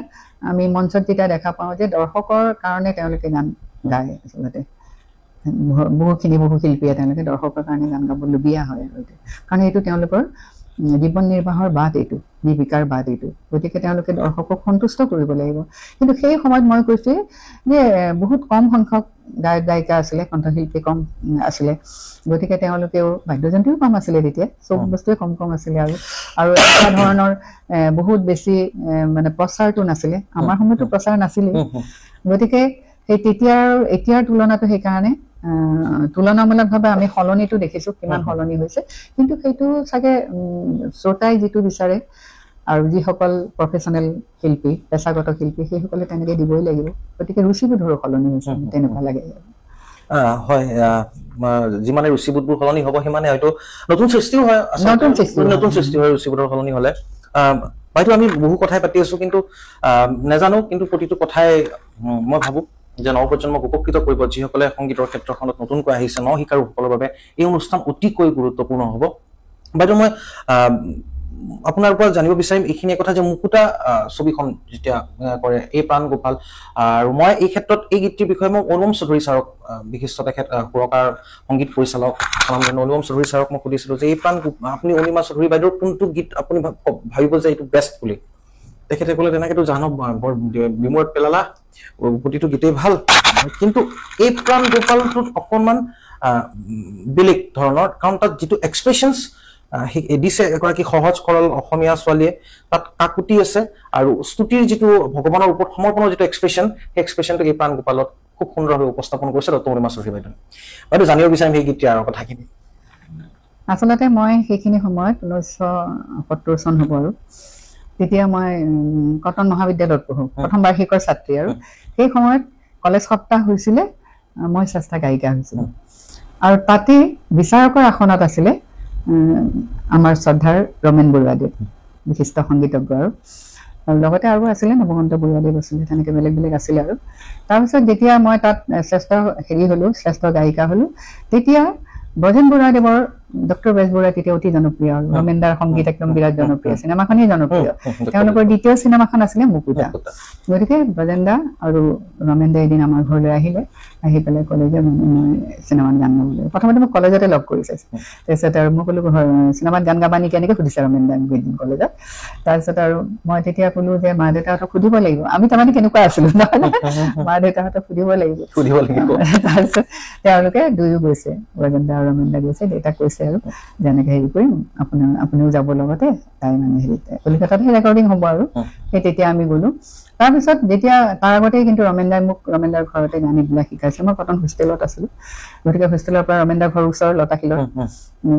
[SPEAKER 2] আমি মঞ্চত যেতিয়া দেখা পাওঁ যে দৰ্শকৰ কাৰণে তেওঁলোকে গান গায়। আচলতে বহু শিল্পীয়ে তেওঁলোকে দৰ্শকৰ কাৰণে গান গাবলগীয়া হয়। কাৰণ এইটো তেওঁলোকৰ জীৱন নিৰ্বাহৰ বাট, এইটো জীৱিকাৰ বাট এইটো। গতিকে তেওঁলোকে দৰ্শকক সন্তুষ্ট কৰিব লাগিব। কিন্তু সেই সময়ত মই কৈছোঁ যে বহুত কম সংখ্যক গায়ক গায়িকা আছিলে, কণ্ঠশিল্পী কম আছিলে। গতিকে তেওঁলোকেও বাদ্যযন্ত্ৰীও কম আছিলে তেতিয়া, চব বস্তুৱে কম আছিলে। আৰু এটা ধৰণৰ বহুত বেছি মানে প্ৰচাৰটো নাছিলে। আমাৰ সময়তো প্ৰচাৰ নাছিলেই। গতিকে সেই এতিয়াৰ তুলনাটো সেইকাৰণে তুলনামূলকভাৱে আমি সলনিটো দেখিছোঁ, কিমান সলনি হৈছে। কিন্তু সেইটো চাগে শ্ৰোতাই যিটো বিচাৰে, আৰু যিসকল প্ৰফেচনেল শিল্পী, পেছাগত শিল্পী, সেইসকলে তেনেকৈ দিবই লাগিব। গতিকে ৰুচিবোধৰো সলনি হৈছে, তেনেকুৱা লাগে।
[SPEAKER 1] হয়, যিমানে ৰুচিবোধবোৰ সলনি হ'ব সিমানে হয়তো নতুন সৃষ্টিও হয়, নতুন সৃষ্টি হয় ৰুচিবোধৰ সলনি হ'লে। হয়তো আমি বহু কথাই পাতি আছোঁ, কিন্তু নাজানো, কিন্তু প্ৰতিটো কথাই মই ভাবোঁ যে নৱপ্ৰজন্মক উপকৃত কৰিব। যিসকলে সংগীতৰ ক্ষেত্ৰখনত নতুনকৈ আহিছে, শিকাৰুসকলৰ বাবে এই অনুষ্ঠান অতিকৈ গুৰুত্বপূৰ্ণ হ'ব। বাইদেউ মই আপোনাৰ পৰা জানিব বিচাৰিম এইখিনি কথা যে মুকুতা ছবিখন যেতিয়া কৰে এই প্ৰাণ গোপাল, আৰু মই এই ক্ষেত্ৰত এই গীতটিৰ বিষয়ে মই অনুপম চৌধুৰী ছাৰক, বিশিষ্ট তেখেত সুৰকাৰ সংগীত পৰিচালক অনুপম চৌধুৰী ছাৰক মই সুধিছিলোঁ যে এই প্ৰাণ, আপুনি অনিমা চৌধুৰী বাইদেউৰ কোনটো গীত আপুনি ভাবিব যে এইটো বেষ্ট বুলি? তেখেতে ক'লে তেনেকেতো জানো বৰ বিমূৰত পেলালা, প্ৰতিটো গীতেই ভাল, কিন্তু এই প্ৰাণ গোপালটোত অকণমান বেলেগ ধৰণৰ, কাৰণ তাত যিটো এক্সপ্ৰেছনছ দিছে এগৰাকী সহজ সৰল অসমীয়া ছোৱালীয়ে, তাত কাকুতি আছে আৰু স্তুতিৰ যিটো ভগৱানৰ ওপৰত সমৰ্পণৰ যিটো এক্সপ্ৰেছন, সেই এক্সপ্ৰেছনটো এই প্ৰাণ গোপালত খুব সুন্দৰভাৱে উপস্থাপন কৰিছে দত্তমণি মাছুৰী বাইদেৱে। বাইদেউ জানিব বিচাৰিম সেই গীতটিৰ আৰু কথাখিনি।
[SPEAKER 2] আচলতে মই সেইখিনি সময়ত 1970 চন হ'ব আৰু, তেতিয়া মই কটন মহাবিদ্যালয়ত পঢ়োঁ, প্ৰথম বাৰ্ষিকৰ ছাত্ৰী, আৰু সেই সময়ত কলেজ সপ্তাহ হৈছিলে, মই শ্ৰেষ্ঠ গায়িকা হৈছিলোঁ। আৰু তাতে বিচাৰকৰ আসনত আছিলে আমাৰ শ্ৰদ্ধাৰ ৰমেন বৰুৱাদেৱ, বিশিষ্ট সংগীতজ্ঞ, আৰু লগতে আৰু আছিলে নৱকান্ত বৰুৱাদেৱ আছিলে, তেনেকৈ বেলেগ বেলেগ আছিলে। আৰু তাৰপিছত যেতিয়া মই তাত শ্ৰেষ্ঠ হ'লোঁ, শ্ৰেষ্ঠ গায়িকা হ'লোঁ, তেতিয়া ব্ৰজেন বৰুৱাদেৱৰ ডক্টৰ বেজবৰুৱা তেতিয়া অতি জনপ্ৰিয়, আৰু ৰমেন দাৰ সংগীত একদম বিৰাট জনপ্ৰিয়, চিনেমাখনেই জনপ্ৰিয়। তেওঁলোকৰ দ্বিতীয় চিনেমাখন আছিলে মুকুতা। গতিকে ব্ৰজেন দা আৰু ৰমেন দা এদিন আমাৰ ঘৰলৈ আহিলে, আহি পেলাই ক'লে যে মই চিনেমাত গান গাবলৈ। প্ৰথমতে মোক কলেজতে লগ কৰিছে, তাৰপিছত আৰু মই ক'লো চিনেমাত গান গাবা নেকি, এনেকৈ সুধিছে ৰমেন দা কলেজত। তাৰপিছত আৰু মই তেতিয়া ক'লো যে মা দেউতাহঁতক সুধিব লাগিব, আমি তাৰমানে কেনেকুৱা আছিলো নহ'লে, মা দেউতাহঁতক সুধিব লাগিব। তাৰপিছত তেওঁলোকে দুয়ো গৈছে, ব্ৰজেন দা আৰু ৰমেন দা গৈছে, দেউতাক কৈছে আৰু যেনেকে হেৰি কৰিম, আপুনিও যাব লগতে, তাই মানে হেৰিতে কলিকতাতহে ৰেকৰ্ডিং হ'ব আৰু, সেই তেতিয়া আমি গ'লো। তাৰপিছত যেতিয়া তাৰ আগতেই কিন্তু ৰমেন দাৰ ঘৰতে গান এইবিলাক শিকাইছে, মই কটন হোষ্টেলত আছিলোঁ, গতিকে হোষ্টেলৰ পৰা ৰমেন দাৰ ঘৰৰ ওচৰৰ লতাশিলত,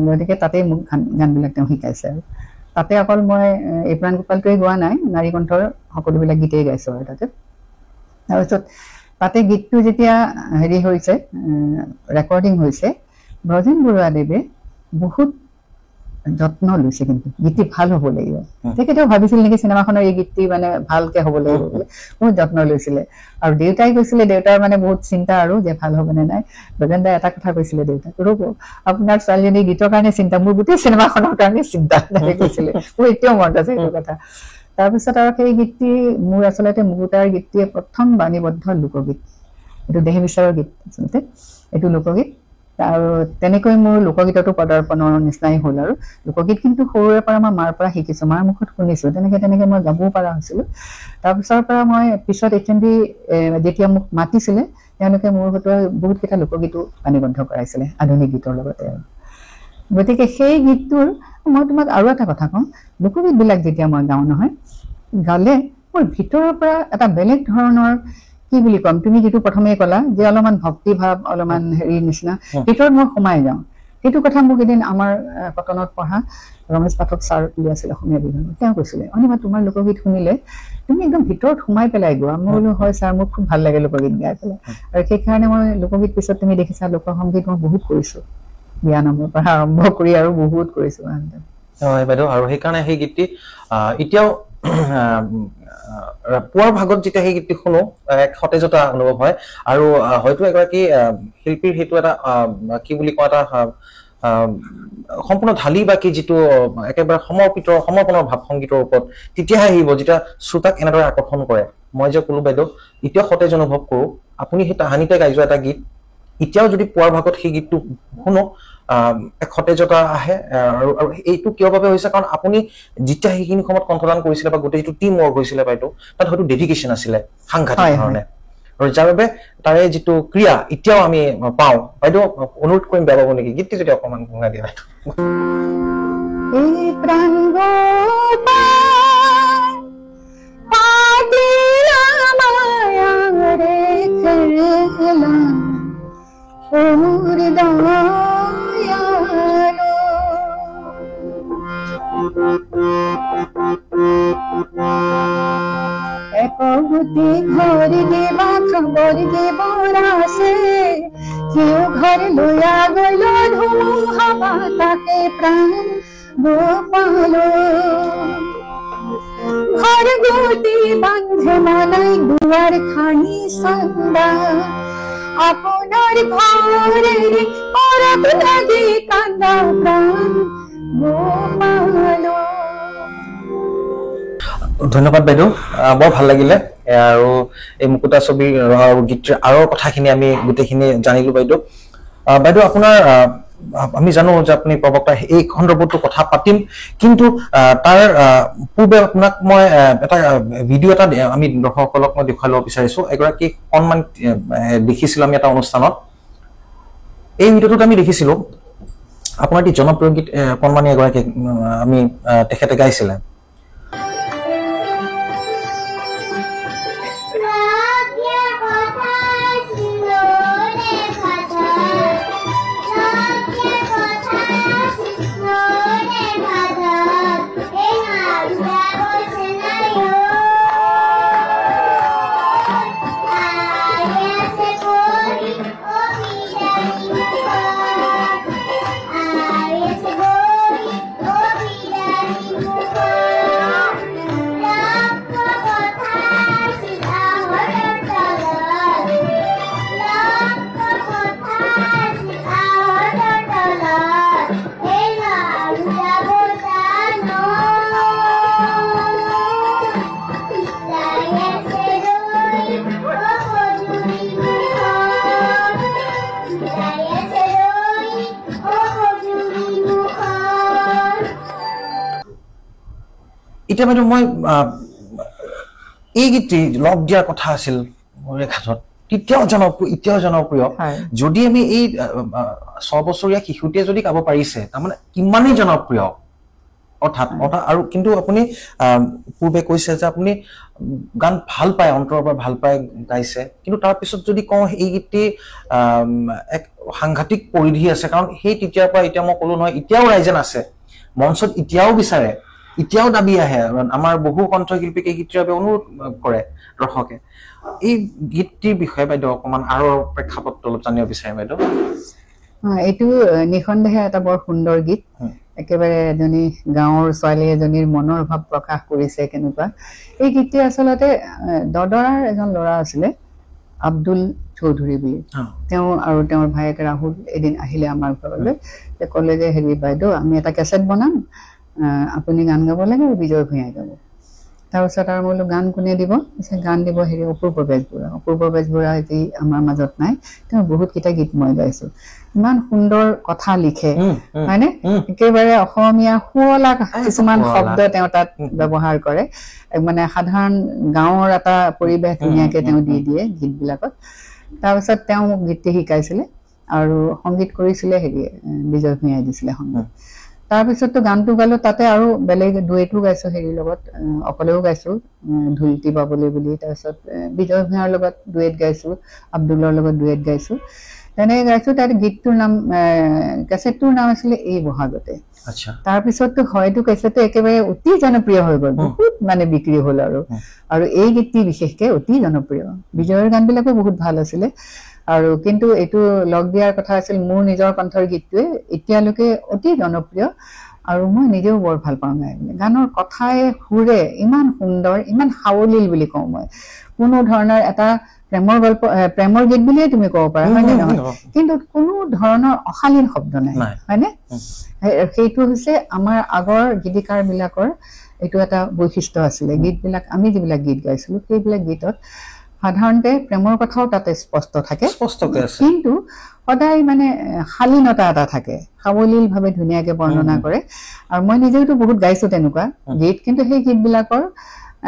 [SPEAKER 2] গতিকে তাতেই মোক গানবিলাক তেওঁ শিকাইছে। আৰু তাতে অকল মই এই প্ৰাণ গোপালটোৱে গোৱা নাই, নাৰী কণ্ঠৰ সকলোবিলাক গীতেই গাইছোঁ আৰু তাতে। তাৰপিছত তাতে গীতটো যেতিয়া হেৰি হৈছে, ৰেকৰ্ডিং হৈছে, ব্ৰজেন বৰুৱাদেৱে বহুত যত্ন লৈছে, কিন্তু গীতটি ভাল হ'ব লাগিব। তেখেতেও ভাবিছিল নেকি চিনেমাখনৰ এই গীতটি মানে ভালকে হ'ব লাগিব বুলি, বহুত যত্ন লৈছিলে। আৰু দেউতাই কৈছিলে, দেউতাৰ মানে বহুত চিন্তা আৰু যে ভাল হ'ব নে নাই। ব্ৰজেন দাই এটা কথা কৈছিলে দেউতাক, ৰ'ব আপোনাৰ ছোৱালীজনী গীতৰ কাৰণে চিন্তা, মোৰ গোটেই চিনেমাখনৰ কাৰণে চিন্তা, এনেকৈ কৈছিলে। মোৰ এতিয়াও মনত আছে সেইটো কথা। তাৰপিছত আৰু সেই গীতটি মোৰ আচলতে মুকুতাৰ গীতটিয়ে প্ৰথম বাণীবদ্ধ লোকগীত, এইটো দেহ বিচাৰৰ গীত আচলতে, এইটো লোকগীত। আৰু তেনেকৈ মোৰ লোকগীততো পদাৰ্পণৰ নিচিনাই হ'ল। আৰু লোকগীত কিন্তু সৰুৰে পৰা মই মাৰ পৰা শিকিছোঁ, মাৰ মুখত শুনিছোঁ, তেনেকৈ মই গাবও পৰা হৈছিলোঁ। তাৰপিছৰ পৰা মই পিছত HMV যেতিয়া মোক মাতিছিলে, তেওঁলোকে মোৰ হতুৱাই বহুতকেইটা লোকগীতো বাণীবদ্ধ কৰাইছিলে আধুনিক গীতৰ লগতে। আৰু গতিকে সেই গীতটোৰ মই তোমাক আৰু এটা কথা কওঁ, লোকগীতবিলাক যেতিয়া মই গাওঁ নহয়, গালে মোৰ ভিতৰৰ পৰা এটা বেলেগ ধৰণৰ, কি বুলি ক'ম, তুমি যিটো প্ৰথমেই ক'লা যে অলপমান ভক্তিভাৱ, অলপমান হেৰি নিচিনা ভিতৰত মই সোমাই যাওঁ। সেইটো কথা মোক এদিন আমাৰ কটনত পঢ়া ৰমেশ পাঠক ছাৰ বুলি আছিল অসমীয়া বিভাগত, তেওঁ কৈছিলে, অনিমা তোমাৰ লোকগীত শুনিলে তুমি একদম ভিতৰত সোমাই পেলাই গোৱা। মই বোলো হয় ছাৰ, মোৰ খুব ভাল লাগে লোকগীত গাই পেলাই। আৰু সেইকাৰণে মই লোকগীত, পিছত তুমি দেখিছা লোকসংগীত মই বহুত কৰিছোঁ, বিয়া নামৰ পৰা আৰম্ভ কৰি আৰু বহুত কৰিছোঁ।
[SPEAKER 1] হয় বাইদেউ, আৰু সেইকাৰণে সেই গীতটি এতিয়াও পুৱাৰ ভাগত যেতিয়া সেই গীতটি শুনো, এক সতেজতা অনুভৱ হয়। আৰু হয়তো এগৰাকী শিল্পীৰ সেইটো এটা কি বুলি কয়, এটা সম্পূৰ্ণ ঢালি বা কি যিটো একেবাৰে সমৰ্পণৰ ভাৱ সংগীতৰ ওপৰত, তেতিয়াহে আহিব যেতিয়া শ্ৰোতাক এনেদৰে আকৰ্ষণ কৰে। মই যে ক'লো বাইদেউ, এতিয়াও সতেজ অনুভৱ কৰোঁ। আপুনি সেই তাহানিতে গাই যোৱা এটা গীত, এতিয়াও যদি পুৱাৰ ভাগত সেই গীতটো শুনো, এক সতেজতা আহে। আৰু এইটো কিয় বাবে হৈছে, কাৰণ আপুনি যেতিয়া সেইখিনি সময়ত কণ্ঠদান কৰিছিলে বা গোটেই যিটো টিম ৱৰ্ক হৈছিলে বাইদেউ, তাত হয়তো ডেডিকেশ্যন আছিলে সাংঘাতিক ধৰণে, আৰু যাৰ বাবে তাৰে যিটো ক্ৰিয়া এতিয়াও আমি পাওঁ। বাইদেউ অনুৰোধ কৰিম, বেয়া পাব নেকি গীতটি যদি অকণমান শুনাই দিয়ে বাইদেউ।
[SPEAKER 2] একগতি ঘৰি দিবা খবৰ দিবৰ আছে, কেউ ঘৰ লৈয়া গ'ল ধুমুহা বাতাসে প্ৰাণ গোপাল। ঘৰ গতি বান্ধে মালাই দুৱাৰ খানি চন্দা, আপোনাৰ ঘৰে পৰব লাগি কান্দা প্ৰাণ গোপাল।
[SPEAKER 1] ধন্যবাদ বাইদেউ, বৰ ভাল লাগিলে। আৰু এই মুকুতা ছবিৰ গীতটিৰ আঁৰৰ কথাখিনি আমি গোটেইখিনি জানিলো বাইদেউ। বাইদেউ আপোনাৰ আমি জানো যে আপুনি প্ৰবক্তা এই সন্দৰ্ভতো কথা পাতিম কিন্তু তাৰ পূৰ্বে আপোনাক মই এটা ভিডিঅ' এটা আমি দৰ্শকসকলক মই দেখুৱাই ল'ব বিচাৰিছো এগৰাকী সন্মান দেখিছিলো আমি এটা অনুষ্ঠানত এই ভিডিঅ'টোত আমি দেখিছিলো আপোনাৰ এটি জনপ্ৰিয় গীত কণমানি এগৰাকী আমি তেখেতে গাইছিলে এতিয়া বাইদেউ মই এই গীতটি লগ দিয়াৰ কথা আছিল ৰেখাত এতিয়াও জনপ্ৰিয় যদি আমি এই 6 বছৰীয়া শিশুটিয়ে যদি গাব পাৰিছে তাৰমানে কিমানেই জনপ্ৰিয় অৰ্থাৎ আৰু কিন্তু আপুনি পূৰ্বে কৈছে যে আপুনি গান ভাল পায় অন্তৰৰ পৰা ভাল পায় গাইছে কিন্তু তাৰ পিছত যদি কওঁ এই গীতটি এক সাংঘাতিক পৰিধি আছে কাৰণ সেই তেতিয়াৰ পৰা এতিয়া মই ক'লো নহয় এতিয়াও ৰাইজে নাচে মঞ্চত এতিয়াও বিচাৰে এতিয়াও দাবী আহে আমাৰ বহু কণ্ঠশিল্পীক এই গীতৰ বাবে অনুৰোধ কৰে দৰ্শকে এই গীতটিৰ বিষয়ে বাইদেউ অকমান আৰু প্ৰেক্ষাপট অলপ জানিব বিচাৰিম বাইদেউ
[SPEAKER 2] এইটো নিখন্দেহে এটা বৰ সুন্দৰ গীত একেবাৰে এজনী গাঁৱৰ ছোৱালী এজনীৰ মনৰ ভাৱ প্ৰকাশ কৰিছে কেনেকুৱা এই গীতটি আচলতে দদৰাৰ এজন ল'ৰা আছিলে আব্দুল চৌধুৰী বুলি তেওঁ আৰু তেওঁৰ ভায়েক ৰাহুল এদিন আহিলে আমাৰ ঘৰলৈ ক'লে যে হেৰি বাইদেউ আমি এটা কেছেট বনাম আপুনি গান গাব লাগে আৰু বিজয় ভূঞাই গাব তাৰপিছত আৰু মই গান কোনে দিব গান দিব হেৰি অপূৰ্ব বেজবৰুৱা যি আমাৰ মাজত নাই তেওঁ বহুতকেইটা গীত মই গাইছো ইমান সুন্দৰ কথা লিখে হয়নে একেবাৰে অসমীয়া শুৱলা কিছুমান শব্দ তেওঁ তাত ব্যৱহাৰ কৰে মানে সাধাৰণ গাঁৱৰ এটা পৰিৱেশ ধুনীয়াকে তেওঁ দি দিয়ে গীতবিলাকত তাৰপিছত তেওঁ মোক গীতটি শিকাইছিলে আৰু সংগীত কৰিছিলে হেৰি বিজয় ভূঞাই দিছিলে সংগীত তাৰপিছততো গানটো গালো তাতে আৰু বেলেগ ডুৱেটো গাইছো হেৰিৰ লগত অকলেও গাইছো ঢুলটি বাবলি বুলি তাৰপিছত বিজয় ভূঞাৰ লগত ডুৱেট গাইছো আব্দুলৰ লগত ডুৱেট গাইছো তেনেকৈ গাইছো তাৰ গীতটোৰ নাম কেছেটটোৰ নাম আছিলে এই বহাগতে তাৰপিছততো হয়তো কেছেটটো একেবাৰে অতি জনপ্ৰিয় হৈ গ'ল বহুত মানে বিক্ৰী হ'ল আৰু এই গীতটি বিশেষকে অতি জনপ্ৰিয় বিজয়ৰ গানবিলাকো বহুত ভাল আছিলে আৰু কিন্তু এইটো লগ দিয়াৰ কথা আছিল মোৰ নিজৰ কণ্ঠৰ গীতটোৱে এতিয়ালৈকে অতি জনপ্ৰিয় আৰু মই নিজেও বৰ ভাল পাওঁ গানৰ কথাই সুৰে ইমান সুন্দৰ ইমান সাৱলীল বুলি কওঁ মই কোনো ধৰণৰ এটা প্ৰেমৰ গীত বুলিয়ে তুমি ক'ব পাৰা হয়নে নহয় কিন্তু কোনো ধৰণৰ অশালীন শব্দ নাই হয়নে সেইটো হৈছে আমাৰ আগৰ গীতিকাৰবিলাকৰ এইটো এটা বৈশিষ্ট্য আছিলে গীতবিলাক আমি যিবিলাক গীত গাইছিলোঁ সেইবিলাক গীতত সাধাৰণতে প্ৰেমৰ কথাও তাতে স্পষ্ট থাকে কিন্তু সদায় মানে শালীনতা এটা থাকে সাৱলীলভাৱে ধুনীয়াকে বৰ্ণনা কৰে আৰু মই নিজেওতো বহুত গাইছো তেনেকুৱা গীত কিন্তু সেই গীতবিলাকৰ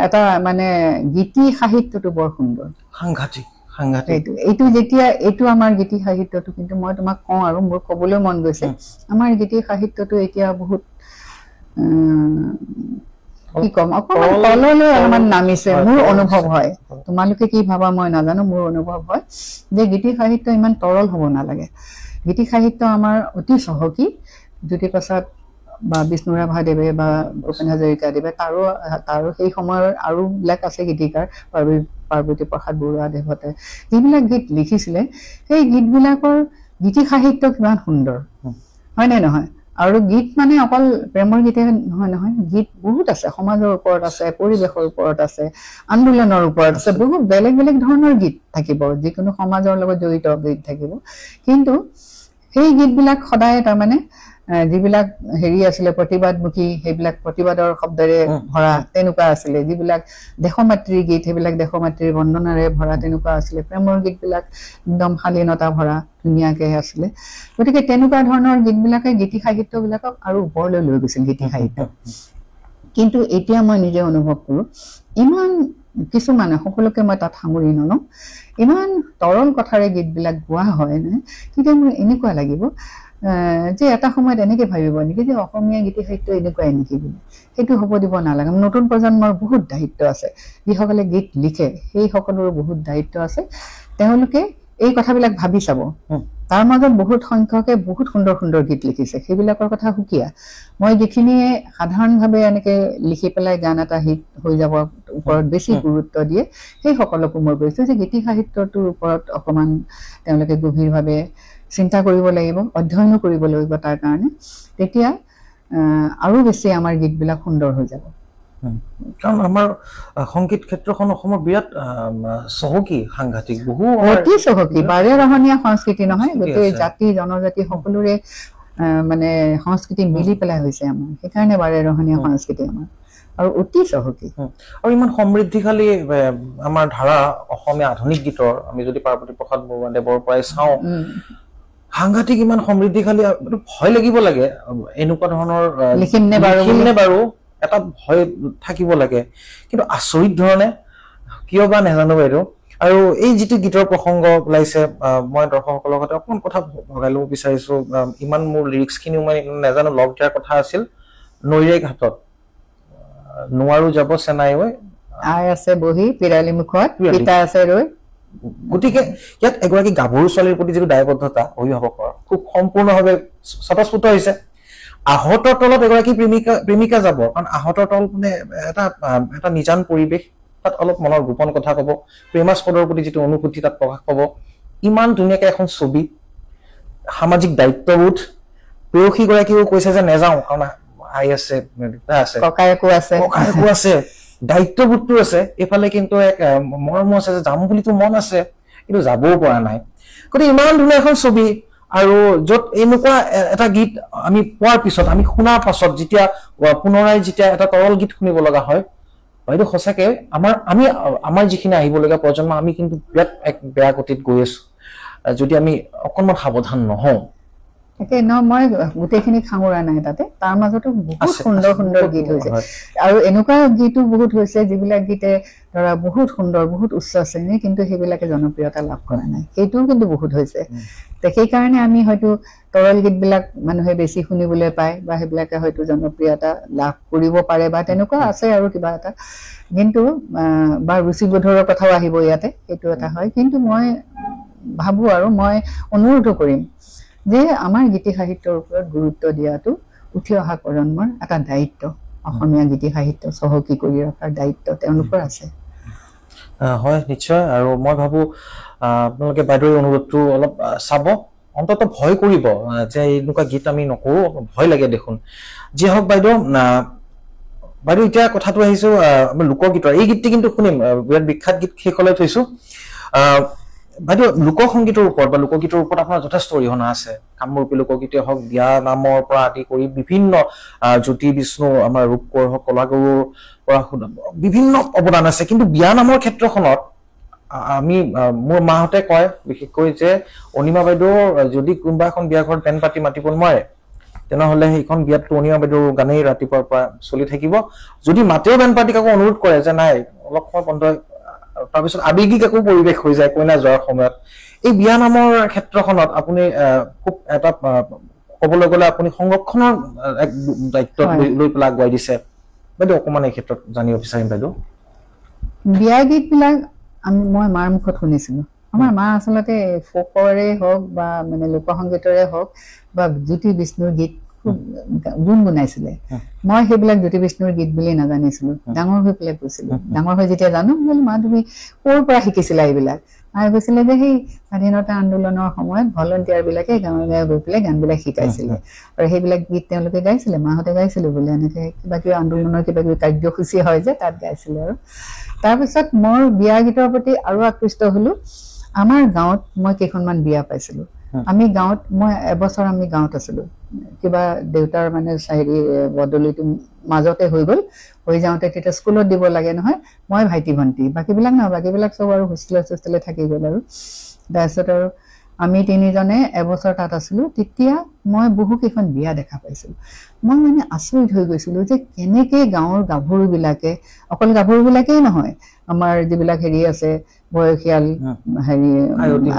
[SPEAKER 2] এটা মানে গীতি সাহিত্যটো বৰ সুন্দৰ
[SPEAKER 1] সাংঘাতিক
[SPEAKER 2] এইটো যেতিয়া এইটো আমাৰ গীতি সাহিত্যটো কিন্তু মই তোমাক কওঁ আৰু মোৰ ক'বলৈ মন গৈছে আমাৰ গীতি সাহিত্যটো এতিয়া বহুত কি কম অকণমান তললৈ অলপমান নামিছে মোৰ অনুভৱ হয় তোমালোকে কি ভাবা মই নাজানো মোৰ অনুভৱ হয় যে গীতি সাহিত্য ইমান তৰল হ'ব নালাগে গীতি সাহিত্য আমাৰ অতি চহকী জ্যোতিপ্ৰসাদ বা বিষ্ণুৰাভাদেৱে বা ভূপেন হাজৰিকাদেৱে তাৰো সেই সময়ৰ আৰু বিলাক আছে গীতিকাৰ পাৰ্বতী প্ৰসাদ বৰুৱাদেৱহঁতে যিবিলাক গীত লিখিছিলে সেই গীতবিলাকৰ গীতি সাহিত্য কিমান সুন্দৰ হয়নে নহয় আৰু গীত মানে অকল প্ৰেমৰ গীতে নহয় গীত বহুত আছে সমাজৰ ওপৰত আছে পৰিৱেশৰ ওপৰত আছে আন্দোলনৰ ওপৰত আছে বহুত বেলেগ বেলেগ ধৰণৰ গীত থাকিব যিকোনো সমাজৰ লগত জড়িত গীত থাকিব কিন্তু সেই গীতবিলাক সদায় তাৰমানে যিবিলাক হেৰি আছিলে প্ৰতিবাদমুখী সেইবিলাক প্ৰতিবাদৰ শব্দৰে ভৰা তেনেকুৱা আছিলে, যিবিলাক দেশমাতৃৰ গীত সেইবিলাক দেশমাতৃৰ বন্দনাৰে ভৰা তেনেকুৱা আছিলে, প্ৰেমৰ গীতবিলাক একদম শালীনতা ভৰা ধুনীয়াকে আছিলে। গতিকে তেনেকুৱা ধৰণৰ গীতবিলাকে গীতি সাহিত্যবিলাকক আৰু ওপৰলৈ লৈ গৈছিল গীতি সাহিত্য। কিন্তু এতিয়া মই নিজে অনুভৱ কৰোঁ ইমান কিছুমানে, সকলোকে মই তাত সামৰি নলওঁ, ইমান তৰল কথাৰে গীতবিলাক গোৱা হয় নে, তেতিয়া মোৰ এনেকুৱা লাগিব যে এটা সময়ত এনেকে ভাবিব নেকি যে অসমীয়া গীতি সাহিত্য এনেকুৱাই নেকি বুলি। সেইটো হ'ব দিব নালাগে। নতুন প্ৰজন্মৰ বহুত দায়িত্ব আছে, যিসকলে গীত লিখে সেই সকলৰো বহুত দায়িত্ব আছে। তেওঁলোকে এই কথাবিলাক ভাবি চাব। তাৰ মাজত বহুত সংখ্যকে বহুত সুন্দৰ সুন্দৰ গীত লিখিছে, সেইবিলাকৰ কথা সুকীয়া। মই যিখিনিয়ে সাধাৰণভাৱে এনেকে লিখি পেলাই গান এটা হিট হৈ যাব ওপৰত বেছি গুৰুত্ব দিয়ে, সেই সকলকো মই কৈছোঁ যে গীতি সাহিত্যটোৰ ওপৰত অকণমান তেওঁলোকে গভীৰভাৱে চিন্তা কৰিব লাগিব, অধ্যয়নো কৰিব লাগিব তাৰ কাৰণে। তেতিয়া আৰু বেছি আমাৰ গীতবিলাক সুন্দৰ হৈ যাব।
[SPEAKER 1] কাৰণ আমাৰ সংগীত ক্ষেত্ৰখন অসমৰ বিৰাট চহকী, সাংঘাতিক,
[SPEAKER 2] অতি চহকী, বাৰেৰহণীয়া সংস্কৃতি নহয়, গোটেই জাতি জনজাতি সকলোৰে মানে সংস্কৃতি মিলি পেলাই হৈছে আমাৰ, সেইকাৰণে বাৰেৰহণীয়া সংস্কৃতি আমাৰ আৰু অতি চহকী
[SPEAKER 1] আৰু ইমান সমৃদ্ধিশালী আমাৰ ধাৰা অসমীয়া আধুনিক গীতৰ। আমি যদি পাৰ্বতী প্ৰসাদ বৰুৱাদেৱৰ পৰাই চাওঁ, সাংঘাতিক ইমান সমৃদ্ধিশালী, ভয় লাগিব লাগে এনেকুৱা ধৰণৰ লিখিম নে বাৰু, এটা ভয় থাকিব লাগে। কিন্তু আচৰিত ধৰণে কিয় বা নাজানো বাইদেউ। আৰু এই যিটো গীতৰ প্ৰসংগ ওলাইছে, মই দৰ্শকসকলৰ সৈতে অকণমান কথা ভগাই ল'ব বিচাৰিছো। ইমান মোৰ লিৰিক্সখিনিও মই নাজানো, লগ দিয়াৰ কথা আছিল। নৈৰে ঘাটত নোৱাৰো যাব চেনাই ঐ,
[SPEAKER 2] আই আছে বহি পিৰালি মুখত পিতা আছে ৰৈ।
[SPEAKER 1] গতিকে ইয়াত এগৰাকী গাভৰু ছোৱালীৰ প্ৰতি যিটো দায়বদ্ধতা অভিভাৱকৰ খুব সম্পূৰ্ণভাৱে স্বতঃস্ফূৰ্ত হৈছে। আহতৰ তলত এগৰাকী প্ৰেমিকা যাব, কাৰণ আহতৰ তল মানে এটা নিজান পৰিৱেশ, তাত অলপ মনৰ গোপন কথা কব, প্ৰেমাস্পদৰ প্ৰতি যিটো অনুভূতি তাত প্ৰকাশ পাব। ইমান ধুনীয়াকে এখন ছবি, সামাজিক দায়িত্ববোধ। প্ৰেয়সীগৰাকীও কৈছে যে নেযাওঁ, কাৰণ আই আছে,
[SPEAKER 2] ককায়েকো আছে,
[SPEAKER 1] দায়িত্ববোধটো আছে। এইফালে কিন্তু এক মৰমো আছে যে যাম বুলিতো মন আছে, কিন্তু যাবও পৰা নাই। গতিকে ইমান ধুনীয়া এখন ছবি, আৰু য'ত এনেকুৱা এটা গীত আমি পোৱাৰ পিছত, আমি শুনাৰ পাছত যেতিয়া পুনৰাই যেতিয়া এটা তৰল গীত শুনিব লগা হয়, হয়তো সঁচাকে আমাৰ যিখিনি আহিবলগীয়া প্ৰজন্ম, আমি কিন্তু বিৰাট এক বেয়া গতিত গৈ আছো যদি আমি অকণমান সাৱধান নহওঁ।
[SPEAKER 2] তাকে মই গোটেইখিনি সামৰা নাই তাতে, তাৰ মাজতো বহুত সুন্দৰ সুন্দৰ গীত হৈছে। আৰু এনেকুৱা গীতো বহুত হৈছে যিবিলাক গীতে ধৰা বহুত সুন্দৰ, বহুত উচ্চ শ্ৰেণীৰ, কিন্তু সেইবিলাকে জনপ্ৰিয়তা লাভ কৰা নাই, সেইটোও কিন্তু বহুত হৈছে। সেইকাৰণে আমি হয়তো তৰল গীতবিলাক মানুহে বেছি শুনিবলৈ পায়, বা সেইবিলাকে হয়তো জনপ্ৰিয়তা লাভ কৰিব পাৰে, বা তেনেকুৱা আছে আৰু কিবা এটা। কিন্তু বা ৰুচিবোধৰ কথাও আহিব ইয়াতে, সেইটো এটা হয়। কিন্তু মই ভাবোঁ আৰু মই অনুৰোধ কৰিম যে আমাৰ গীতি সাহিত্যৰ ওপৰত গুৰুত্ব দিয়াটো উঠি অহা প্ৰজন্মৰ এটা দায়িত্ব। অসমীয়া গীতি সাহিত্য চহকী কৰি ৰখাৰ দায়িত্ব তেওঁলোকৰ আছে।
[SPEAKER 1] হয়, নিশ্চয়। আৰু মই ভাবোঁ আপোনালোকে বাইদেউৰ অনুৰোধটো অলপ চাব, অন্তত ভয় কৰিব যে এনেকুৱা গীত আমি নকৰোঁ, ভয় লাগে দেখোন। যি হওক বাইদেউ, এতিয়া কথাটো আহিছোঁ লোকগীতৰ। এই গীতটি কিন্তু শুনিম, বিৰাট বিখ্যাত গীত শেষলৈ থৈছোঁ। বাইদেউ, লোকসংগীতৰ ওপৰত বা লোকগীতৰ ওপৰত আপোনাৰ যথেষ্ট অৰিহণা আছে। কামৰূপী লোকগীতে হওক, বিয়া নামৰ পৰা আদি কৰি বিভিন্ন জ্যোতি বিষ্ণু, আমাৰ ৰূপকোঁৱৰ হওক, কলাগুৰুৰ পৰা বিভিন্ন অৱদান আছে। কিন্তু বিয়া নামৰ ক্ষেত্ৰখনত মোৰ মাহঁতে কয় বিশেষকৈ যে অনিমা বাইদেউৰ যদি কোনোবা এখন বিয়া ঘৰত বেণ্ড পাতি মাতিব নোৱাৰে, তেনেহ'লে সেইখন বিয়াততো অনিমা বাইদেউৰ গানেই ৰাতিপুৱাৰ পৰা চলি থাকিব। যদি মাতেও বেণ্ড পাৰ্টিক আকৌ অনুৰোধ কৰে যে নাই অলপ সময় বন্ধ, তাৰপিছত আৱেগিক একো পৰিৱেশ হৈ যায় কইনা যোৱাৰ সময়ত। এই বিয়া নামৰ ক্ষেত্ৰখনত আপুনি খুব এটা ক'বলৈ গ'লে আপুনি সংৰক্ষণৰ এক দায়িত্ব লৈ পেলাই আগুৱাই দিছে বাইদেউ। অকণমান এই ক্ষেত্ৰত জানিব বিচাৰিম বাইদেউ।
[SPEAKER 2] বিয়া গীতবিলাক মই মাৰ মুখত শুনিছিলোঁ। আমাৰ মা আচলতে ফ'কৰে হওক বা মানে লোকসংগীতৰে হওক বা জ্যোতি বিষ্ণুৰ গীত খুব গুণগুণাইছিলে। মই সেইবিলাক জ্যোতি বিষ্ণুৰ গীত বুলি নাজানিছিলোঁ, ডাঙৰ হৈ পেলাই কৈছিলোঁ। ডাঙৰ হৈ যেতিয়া জানো, বোলো মা তুমি ক'ৰ পৰা শিকিছিলা এইবিলাক? মায়ে কৈছিলে যে সেই স্বাধীনতা আন্দোলনৰ সময়ত ভলণ্টিয়াৰবিলাকে গাঁৱে গাঁৱে গৈ পেলাই গানবিলাক শিকাইছিলে, আৰু সেইবিলাক গীত তেওঁলোকে গাইছিলে, মাহঁতে গাইছিলে বোলে। এনেকৈ কিবা কিবি আন্দোলনৰ কিবা কিবি কাৰ্যসূচী হয় যে তাত গাইছিলে। আৰু তাৰপিছত মোৰ বিয়া গীতৰ প্ৰতি আৰু আকৃষ্ট হ'লোঁ। আমাৰ গাঁৱত মই কেইখনমান বিয়া পাইছিলো আমি গাঁৱত মই এবছৰ আমি গাঁৱত আছিলো কিবা দেউতাৰ মানে হেৰি বদলিটো মাজতে হৈ গ'ল হৈ যাওঁতে তেতিয়া স্কুলত দিব লাগে নহয় মই ভাইটি ভণ্টি বাকীবিলাক নহয় বাকীবিলাক চব আৰু হোষ্টেলে থাকি গ'ল আৰু তাৰপিছত আৰু আমি তিনিজনে এবছৰ তাত আছিলো তেতিয়া মই বহু কেইখন বিয়া দেখা পাইছিলো মই মানে আচৰিত হৈ গৈছিলো যে কেনেকে গাঁৱৰ গাভৰুবিলাকে অকল গাভৰুবিলাকেই নহয় আমাৰ যিবিলাক হেৰি আছে বয়সীয়াল হেৰি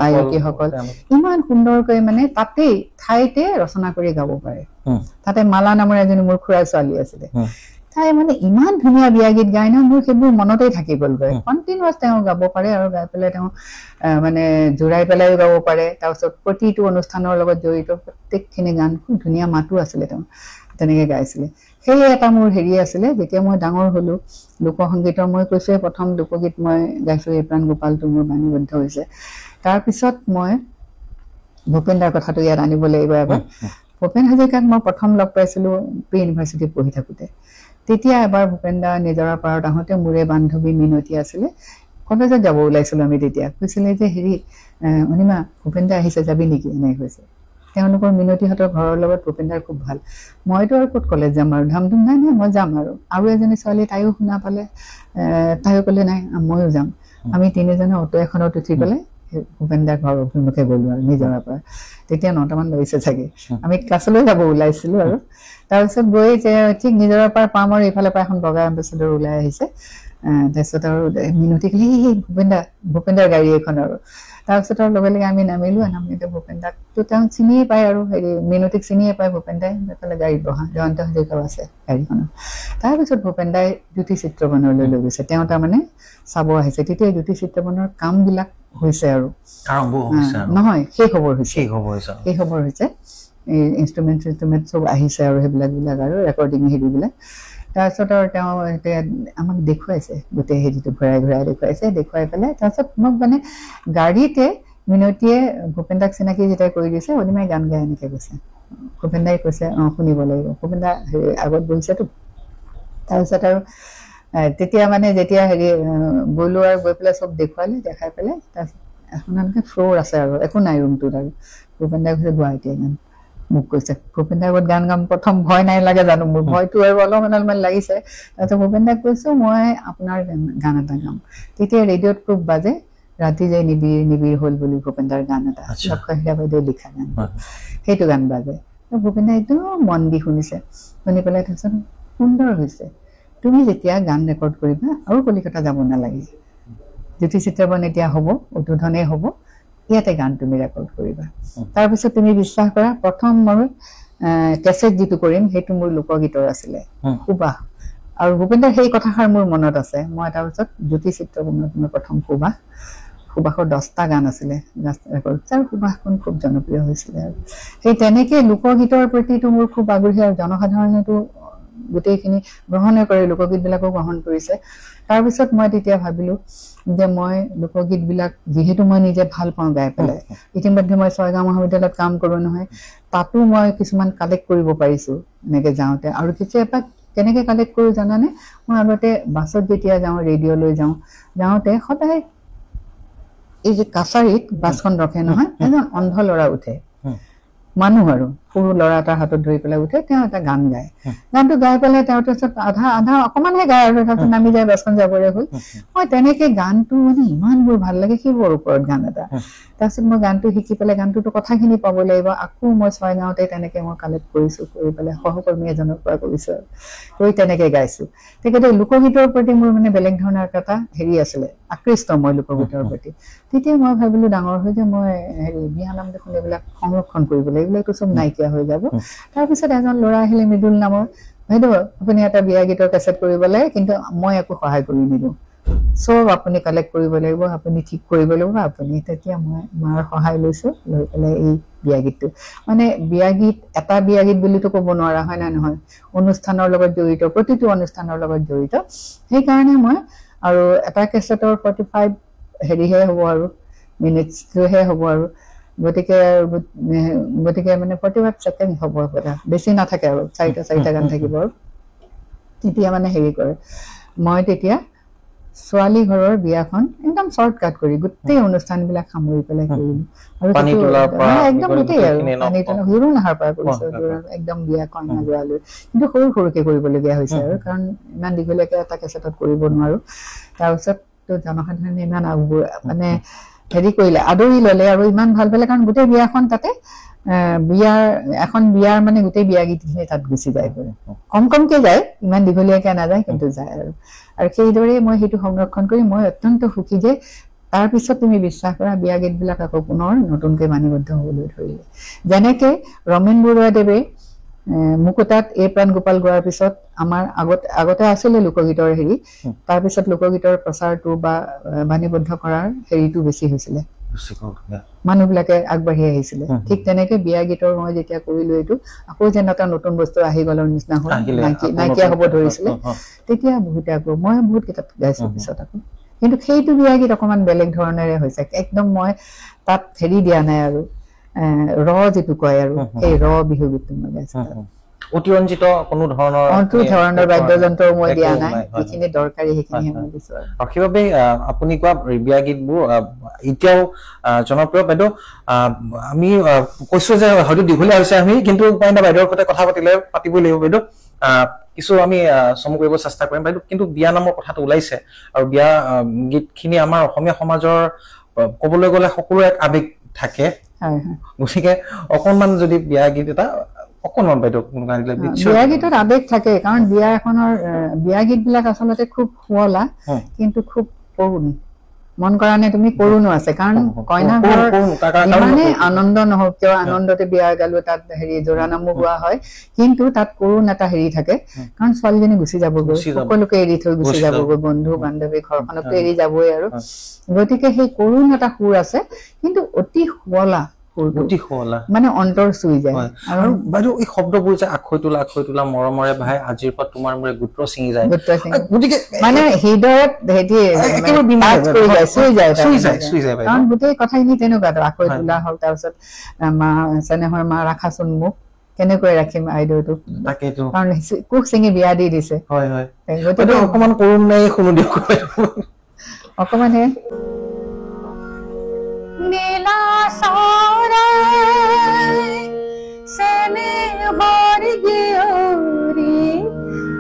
[SPEAKER 2] আয়তীসকল ইমান সুন্দৰকৈ মানে তাতেই ঠাইতে ৰচনা কৰি গাব পাৰে তাতে মালা নামৰ এজনী মোৰ খুৰাৰ ছোৱালী আছিলে তাই মানে ইমান ধুনীয়া বিয়া গীত গায় ন মোৰ সেইবোৰ মনতেই থাকি গ'লগৈ কণ্টিনিউৱাছ তেওঁ গাব পাৰে আৰু গাই পেলাই তেওঁ মানে জোৰাই পেলাইও গাব পাৰে তাৰপিছত প্ৰতিটো অনুষ্ঠানৰ লগত জড়িত প্ৰত্যেকখিনি গান খুব ধুনীয়া মাতো আছিলে তেওঁ তেনেকে গাইছিলে সেই এটা মোৰ হেৰি আছিলে যেতিয়া মই ডাঙৰ হলো লোকসংগীতৰ মই কৈছোৱে প্ৰথম লোকগীত মই গাইছো এই প্ৰাণ গোপালটো মোৰ বাণীবদ্ধ হৈছে তাৰপিছত মই ভূপেন দাৰ কথাটো ইয়াত আনিব লাগিব এবাৰ ভূপেন হাজৰিকাক মই প্ৰথম লগ পাইছিলো প্ৰি ইউনিভাৰ্চিটিত পঢ়ি থাকোঁতে তেতিয়া এবাৰ ভূপেন দা নিজৰা পাৰত আহোঁতে মোৰে বান্ধৱী মিনতী আছিলে কলেজত যাব ওলাইছিলো আমি তেতিয়া কৈছিলে যে হেৰি অনিমা ভূপেন দা আহিছে যাবি নেকি এনেকৈ কৈছে তেওঁলোকৰ মিনতীহঁতৰ ঘৰৰ লগত ভূপেন দাৰ খুব ভাল মইতো আৰু ক'ত কলেজ যাম আৰু ধামধুম নাই মই যাম আৰু এজনী ছোৱালী তাইও শুনা পালে তাইও ক'লে নাই ময়ো যাম আমি তিনিজনে অটো এখনত উঠি পেলাই ভূপেন দাৰ ঘৰৰ অভিমুখে গ'লো আৰু নিজৰাৰ পৰা তেতিয়া 9টামান বাজিছে চাগে আমি ক্লাছলৈ যাব ওলাইছিলো আৰু তাৰপিছত গৈ যে ঠিক নিজৰাৰ পৰা পাম আৰু ইফালে পৰা এখন বগা এম্বেচেডৰ ওলাই আহিছে তাৰপিছত আৰু মিনতী ক'লে এই ভূপেন দাৰ গাড়ী এখন আৰু তাৰপিছত আৰু লগে লগে আমি নামিলো নামিতে ভূপেন দাকতো তেওঁ চিনিয়ে পায় আৰু হেৰি মিনতীক চিনিয়ে পায় ভূপেন দাই এইফালে গাড়ীত বহা জয়ন্ত হাজৰিকাও আছে গাড়ীখনত তাৰপিছত ভূপেন দাই জ্যোতি চিত্ৰবনলৈ লৈ গৈছে তেওঁ তাৰমানে চাব আহিছে তেতিয়া জ্যোতি চিত্ৰবনৰ কামবিলাক হৈছে আৰু নহয় শেষ খবৰ হৈছে এই ইনষ্ট্ৰুমেণ্ট চব আহিছে আৰু সেইবিলাক আৰু ৰেকৰ্ডিং হেৰিবিলাক তাৰপিছত আৰু তেওঁ এতিয়া আমাক দেখুৱাইছে গোটেই হেৰিটো ঘূৰাই দেখুৱাই পেলাই তাৰপিছত মোক মানে গাড়ীতে মিনতীয়ে ভূপেন দাক চিনাকি যেতিয়া কৰি দিছে অনিমাই গান গাই এনেকৈ কৈছে ভূপেন দাই কৈছে শুনিব লাগিব ভূপেন দা হেৰি আগত বহিছেতো তাৰপিছত আৰু তেতিয়া মানে যেতিয়া হেৰি গ'লো আৰু গৈ পেলাই চব দেখাই পেলাই তাৰপিছত এখন এনেকৈ ফ্ল'ৰ আছে আৰু একো নাই ৰুমটোত আৰু ভূপেন দাই কৈছে গুৱাহাটী গান মোক কৈছে ভূপেন দাৰ আগত গান গাম প্ৰথম ভয় নাই লাগে জানো মোৰ ভয়টো আৰু অলপমান লাগিছে তাৰপিছত ভূপেন দাক কৈছো মই আপোনাৰ গান এটা গাম তেতিয়া ৰেডিঅ'ত খুব বাজে ৰাতি যে নিবিৰ হ'ল বুলি ভূপেন দাৰ গান এটা লক্ষ্যহীৰা বাইদেৱে লিখা গান সেইটো গান বাজে ভূপেন দাই একদম মন দি শুনিছে শুনি পেলাই তাৰপিছত সুন্দৰ হৈছে তুমি যেতিয়া গান ৰেকৰ্ড কৰিবা আৰু কলিকতা যাব নালাগে জ্যোতি চিত্ৰবন এতিয়া হ'ব উদ্বোধনেই হ'ব ইয়াতে গান তুমি ৰেকৰ্ড কৰিবা তাৰপিছত তুমি বিশ্বাস কৰা প্ৰথম মই কেছেট যিটো কৰিম সেইটো মোৰ লোকগীতৰ আছিলে সুবাস আৰু ভূপেন দাৰ সেই কথাষাৰ মোৰ মনত আছে মই তাৰপিছত জ্যোতি চিত্ৰবনত মই প্ৰথম সুবাসৰ 10টা গান আছিলে ৰেকৰ্ড আৰু সুবাসখন খুব জনপ্ৰিয় হৈছিলে আৰু সেই তেনেকৈ লোকগীতৰ প্ৰতিটো মোৰ খুব আগ্ৰহী আৰু জনসাধাৰণেতো গোটেইখিনি গ্ৰহণে কৰে লোকগীতবিলাকো গ্ৰহণ কৰিছে তাৰপিছত মই তেতিয়া ভাবিলো যে মই লোকগীতবিলাক যিহেতু মই নিজে ভাল পাওঁ গাই পেলাই ইতিমধ্যে মই ছয়গাঁও মহাবিদ্যালয়ত কাম কৰোঁ নহয় তাতো মই কিছুমান কালেক্ট কৰিব পাৰিছোঁ এনেকৈ যাওঁতে আৰু কেতিয়াবা কেনেকৈ কালেক্ট কৰোঁ জানানে মই আগতে বাছত যেতিয়া যাওঁ ৰেডিঅ'লৈ যাওঁতে সদায় এই যে কাছাৰীত বাছখন ৰখে নহয় এজন অন্ধ ল'ৰা উঠে মানুহ আৰু সৰু ল'ৰা এটাৰ হাতত ধৰি পেলাই উঠে তেওঁ এটা গান গায় গানটো গাই পেলাই তেওঁ তাৰপিছত আধা অকণমানহে গায় আৰু তাৰপিছত নামি যায় বাছখন যাবৰে হ'ল মই তেনেকৈ গানটো মানে ইমানবোৰ ভাল লাগে সেইবোৰৰ ওপৰত গান এটা তাৰপিছত মই গানটো শিকি পেলাই গানটোতো কথাখিনি পাব লাগিব আকৌ মই ছয়গাঁৱতে তেনেকৈ মই কালেক্ট কৰিছোঁ কৰি পেলাই সহকৰ্মী এজনৰ পৰা কৰিছোঁ আৰু কৰি তেনেকৈ গাইছোঁ তেখেতে লোকগীতৰ প্ৰতি মোৰ মানে বেলেগ ধৰণৰ এটা হেৰি আছিলে আকৃষ্ট মই লোকগীতৰ প্ৰতি তেতিয়া মই ভাবিলোঁ ডাঙৰ হৈ যে মই হেৰি বিয়ানাম দেখোন এইবিলাক সংৰক্ষণ কৰিব লাগিব এইবিলাকতো চব নাইকিয়া হৈ যাব তাৰপিছত এজন ল'ৰা আহিলে মৃদুল নামৰ বাইদেউ আপুনি এটা বিয়া গীতৰ কেছেট কৰিব লাগে কিন্তু মই একো সহায় কৰি নিদিওঁ চব আপুনি কালেক্ট কৰিব লাগিব আপুনি ঠিক কৰিব লাগিব আপুনি তেতিয়া মই মাৰ সহায় লৈছোঁ লৈ পেলাই এই বিয়া গীতটো মানে বিয়া গীত এটা বিয়া গীত বুলিতো ক'ব নোৱাৰা হয় নে নহয় অনুষ্ঠানৰ লগত জড়িত প্ৰতিটো অনুষ্ঠানৰ লগত জড়িত সেইকাৰণে মই আৰু এটা কেছেটৰ 45 হেৰিহে হ'ব আৰু মিনিটছহে হ'ব আৰু গতিকে মানে 45 ছেকেণ্ড হ'ব বেছি নাথাকে আৰু চাৰিটা গান থাকিব আৰু তেতিয়া মানে হেৰি কৰে মই তেতিয়া ছোৱালী ঘৰৰ বিয়াখন একদম শ্বৰ্টকাট কৰি গোটেই অনুষ্ঠানবিলাক সামৰি পেলাই কৰিলো আৰু একদম গোটেই আৰু পানী তোলা জোৰোণ আহাৰ পৰা কৰিছো একদম বিয়া কইনা যোৱালৈ কিন্তু সৰু সৰুকে কৰিবলগীয়া হৈছে আৰু কাৰণ ইমান দীঘলীয়াকে এটা কেছেটত কৰিব নোৱাৰো তাৰপিছত জনসাধাৰণে ইমান মানে হেৰি কৰিলে আদৰি ললে আৰু ইমান ভাল পালে কাৰণ গোটেই বিয়াখন তাতে বিয়াৰ মানে গোটেই বিয়া গীতখিনি তাত গুচি যায় কমকে যায় ইমান দীঘলীয়াকে নাযায় কিন্তু যায় আৰু সেইদৰে মই সেইটো সংৰক্ষণ কৰি মই অত্যন্ত সুখী যে তাৰপিছত তুমি বিশ্বাস কৰা বিয়া গীতবিলাক আকৌ পুনৰ নতুনকে বাণীবদ্ধ হবলৈ ধৰিলে যেনেকে ৰমেন বৰুৱাদেৱে মুকুতাত এই প্ৰাণ গোপাল গোৱাৰ পিছত আমাৰ আগতে আছিলে লোকগীতৰ হেৰি তাৰপিছত লোকগীতৰ প্ৰচাৰটো বা বাণীবদ্ধ কৰাৰ হেৰিটো বেছি হৈছিলে মানুহবিলাকে আগবাঢ়ি আহিছিলে ঠিক তেনেকে বিয়া গীতৰ মই যেতিয়া কৰিলো এইটো আকৌ যেন এটা নতুন বস্তু আহি গলৰ নিচিনা হ'ল নাইকিয়া হব ধৰিছিলে তেতিয়া বহুতে আকৌ মই বহুত কিতাপ গাইছো পিছত আকৌ কিন্তু সেইটো বিয়া গীত অকমান বেলেগ ধৰণেৰে হৈছে একদম মই তাত হেৰি দিয়া নাই আৰু যিটো কয় আৰু সেই বিহু গীতটো মই গাইছো
[SPEAKER 1] অতিৰঞ্জিত কোনো ধৰণৰ
[SPEAKER 2] বাদ্যযন্ত্ৰ মই দিয়া নাই যিখিনি দৰকাৰী সেইখিনি মই দিছো
[SPEAKER 1] আৰু সেইবাবে আপুনি কোৱা বিয়া গীতবোৰ এতিয়াও জনপ্ৰিয় বাইদেউ আমি কৈছো যে হয়তো দীঘলীয়া হৈছে আমি কিন্তু উপায় নাই বাইদেউৰ সৈতে কথা পাতিবই লাগিব বাইদেউ কিছু আমি চমু কৰিব চেষ্টা কৰিম বাইদেউ কিন্তু বিয়া নামৰ কথাটো ওলাইছে আৰু বিয়া গীতখিনি আমাৰ অসমীয়া সমাজৰ ক'বলৈ গ'লে সকলো এক আবেগ থাকে গতিকে অকণমান যদি বিয়া গীত এটা অকণমান বাইদেউ
[SPEAKER 2] বিয়া গীতত আবেগ থাকে কাৰণ বিয়া গীতবিলাক আচলতে খুব শুৱলা কিন্তু খুব কৰুণ মন কৰা নে তুমি কৰুণো আছে কাৰণ কইনা ঘৰৰ ইমানেই আনন্দ নহওক কিয় আনন্দতে বিয়া গালো তাত হেৰি জোৰা নামো গোৱা হয় কিন্তু তাত কৰুণ এটা হেৰি থাকে কাৰণ ছোৱালীজনী গুচি যাবগৈ সকলোকে এৰি থৈ গুচি যাবগৈ বন্ধু বান্ধৱী ঘৰখনকে এৰি যাবই আৰু গতিকে সেই কৰুণ এটা সুৰ আছে কিন্তু অতি শুৱলা মানে অন্তৰ চুই যায়
[SPEAKER 1] আৰু বাইদেউ এই শব্দবোৰ যে আখৈ তোলা মৰমৰে ভাই আজিৰ পৰা তোমাৰ মোৰে গোত্ৰ ছিঙি যায়
[SPEAKER 2] গতিকে মানে হৃদয়ত চুই যায় কাৰণ গোটেই কথাখিনি তেনেকুৱা আখৈ তোলা হওক তাৰপিছত মা চেনেহৰ মা ৰাখাচোন মোক কেনেকৈ ৰাখিম আইদেউটোক কাৰণ কোক চিঙি বিয়া দি দিছে
[SPEAKER 1] অকমান কৰুণ নাই শুনো দিয়ক
[SPEAKER 2] অকমান হে নীলা সৰাই চেনেহৰ জীয়ৰী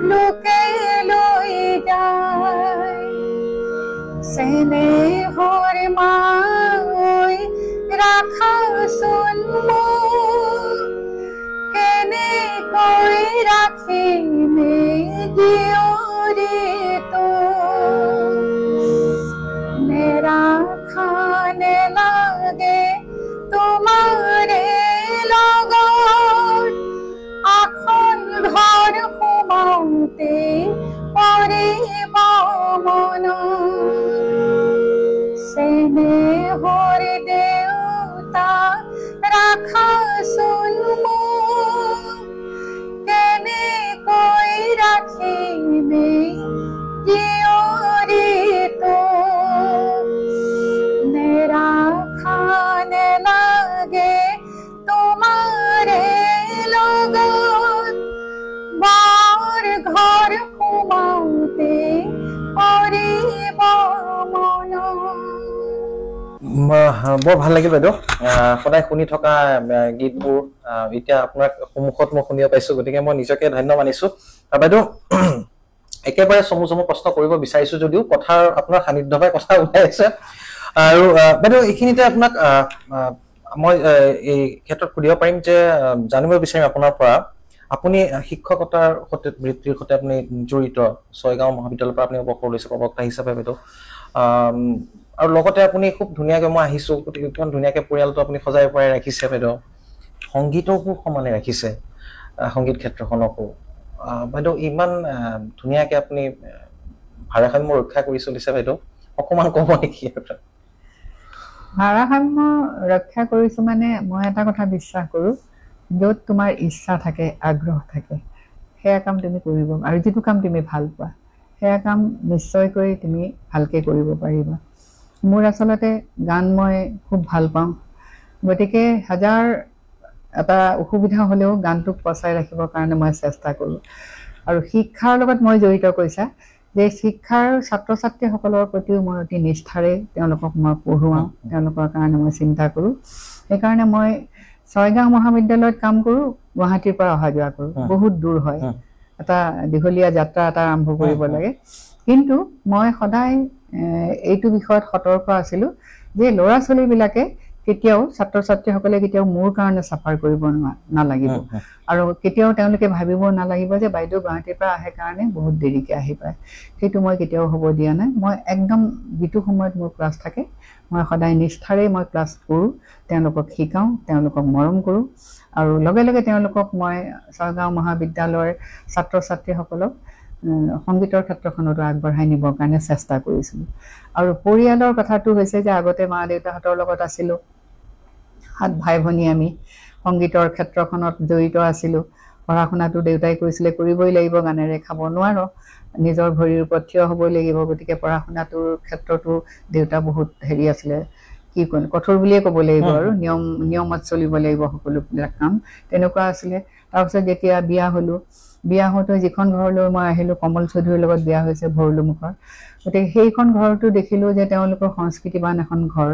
[SPEAKER 2] লোকে লৈ যায় চেনেহৰ মাই ৰাখাচোন মোক কেনেকৈ ৰাখিমে জীয়ৰীটো নেৰাখা নেলাগে তোমাৰে লগত আখন ঘৰ সোমাওঁতে পৰিব মন চেনেহৰ দেউতা ৰাখাচোন মোক কেনেকৈ ৰাখিমে জীয়ৰীটো নেৰাখা নেলাগে তোমাৰে লগত বৰ ঘৰ সোমাওঁতে পৰিব মন
[SPEAKER 1] বৰ ভাল লাগিল বাইদেউ সদায় শুনি থকা গীতবোৰ এতিয়া আপোনাৰ সন্মুখত মই শুনিব পাইছো গতিকে মই নিজকে ধন্য মানিছো বাইদেউ একেবাৰে চমু প্ৰশ্ন কৰিব বিচাৰিছো যদিও কথাৰ আপোনাৰ সান্নিধ্য পাই কথা ওলাই আছে আৰু বাইদেউ এইখিনিতে আপোনাক মই এই ক্ষেত্ৰত সুধিব পাৰিম যে জানিব বিচাৰিম আপোনাৰ পৰা আপুনি শিক্ষকতাৰ সৈতে বৃত্তিৰ সৈতে আপুনি জড়িত ছয়গাঁও মহাবিদ্যালয়ৰ পৰা আপুনি অৱসৰ লৈছে প্ৰবক্তা হিচাপে বাইদেউ আৰু লগতে আপুনি খুব ধুনীয়াকৈ মই আহিছো গতিকে কিমান ধুনীয়াকৈ পৰিয়ালটো আপুনি সজাই পৰাই ৰাখিছে বাইদেউ সংগীতকো সমানে ৰাখিছে সংগীত ক্ষেত্ৰখনকো বাইদেউ ইমান ধুনীয়াকৈ আপুনি ভাৰসাম্য ৰক্ষা কৰি চলিছে বাইদেউ অকণমান ক'ব নেকি
[SPEAKER 2] ভাৰসাম্য ৰক্ষা কৰিছো মানে মই এটা কথা বিশ্বাস কৰো য'ত তোমাৰ ইচ্ছা থাকে আগ্ৰহ থাকে সেয়া কাম তুমি কৰিব আৰু যিটো কাম তুমি ভাল পোৱা সেয়া কাম নিশ্চয়কৈ তুমি ভালকৈ কৰিব পাৰিবা মোৰ আচলতে গান মই খুব ভাল পাওঁ গতিকে হাজাৰ এটা অসুবিধা হ'লেও গানটোক বচাই ৰাখিবৰ কাৰণে মই চেষ্টা কৰোঁ আৰু শিক্ষাৰ লগত মই জড়িত কৈছা যে শিক্ষাৰ ছাত্ৰ ছাত্ৰীসকলৰ প্ৰতিও মই অতি নিষ্ঠাৰে তেওঁলোকক মই পঢ়ুৱাওঁ, তেওঁলোকৰ কাৰণে মই চিন্তা কৰোঁ। সেইকাৰণে মই ছয়গাঁও মহাবিদ্যালয়ত কাম কৰোঁ, গুৱাহাটীৰ পৰা অহা যোৱা কৰোঁ, বহুত দূৰ হয়, এটা দীঘলীয়া যাত্ৰা এটা আৰম্ভ কৰিব লাগে। কিন্তু মই সদায় এইটো বিষয়ত সতৰ্ক আছিলোঁ যে ল'ৰা ছোৱালীবিলাকে কেতিয়াও ছাত্ৰ ছাত্ৰীসকলে কেতিয়াও মোৰ কাৰণে চাফাৰ কৰিব নালাগিব, আৰু কেতিয়াও তেওঁলোকে ভাবিব নালাগিব যে বাইদেউ গুৱাহাটীৰ পৰা আহে কাৰণে বহুত দেৰিকৈ আহি পায়। সেইটো মই কেতিয়াও হ'ব দিয়া নাই। মই একদম যিটো সময়ত মোৰ ক্লাছ থাকে মই সদায় নিষ্ঠাৰে মই ক্লাছ কৰোঁ, তেওঁলোকক শিকাওঁ, তেওঁলোকক মৰম কৰোঁ, আৰু লগে লগে তেওঁলোকক মই ছয়গাঁও মহাবিদ্যালয়ৰ ছাত্ৰ ছাত্ৰীসকলক সংগীতৰ ক্ষেত্ৰখনতো আগবঢ়াই নিবৰ কাৰণে চেষ্টা কৰিছিলোঁ। আৰু পৰিয়ালৰ কথাটো হৈছে যে আগতে মা দেউতাহঁতৰ লগত আছিলোঁ, 7 ভাই ভনী আমি সংগীতৰ ক্ষেত্ৰখনত জড়িত আছিলোঁ। পঢ়া শুনাটো দেউতাই কৈছিলে কৰিবই লাগিব, গানেৰে খাব নোৱাৰ, নিজৰ ভৰিৰ ওপৰত থিয় হ'বই লাগিব। গতিকে পঢ়া শুনাটোৰ ক্ষেত্ৰতো দেউতা বহুত হেৰি আছিলে, কি কয় কঠোৰ বুলিয়ে ক'ব লাগিব, আৰু নিয়মত চলিব লাগিব সকলোবিলাক কাম, তেনেকুৱা আছিলে। তাৰপিছত যেতিয়া বিয়া হ'লোঁ, বিয়া হওঁতে যিখন ঘৰলৈ মই আহিলোঁ, কমল চৌধুৰীৰ লগত বিয়া হৈছে ভৰলুমুখৰ। গতিকে সেইখন ঘৰতো দেখিলোঁ যে তেওঁলোকৰ সংস্কৃতিবান এখন ঘৰ,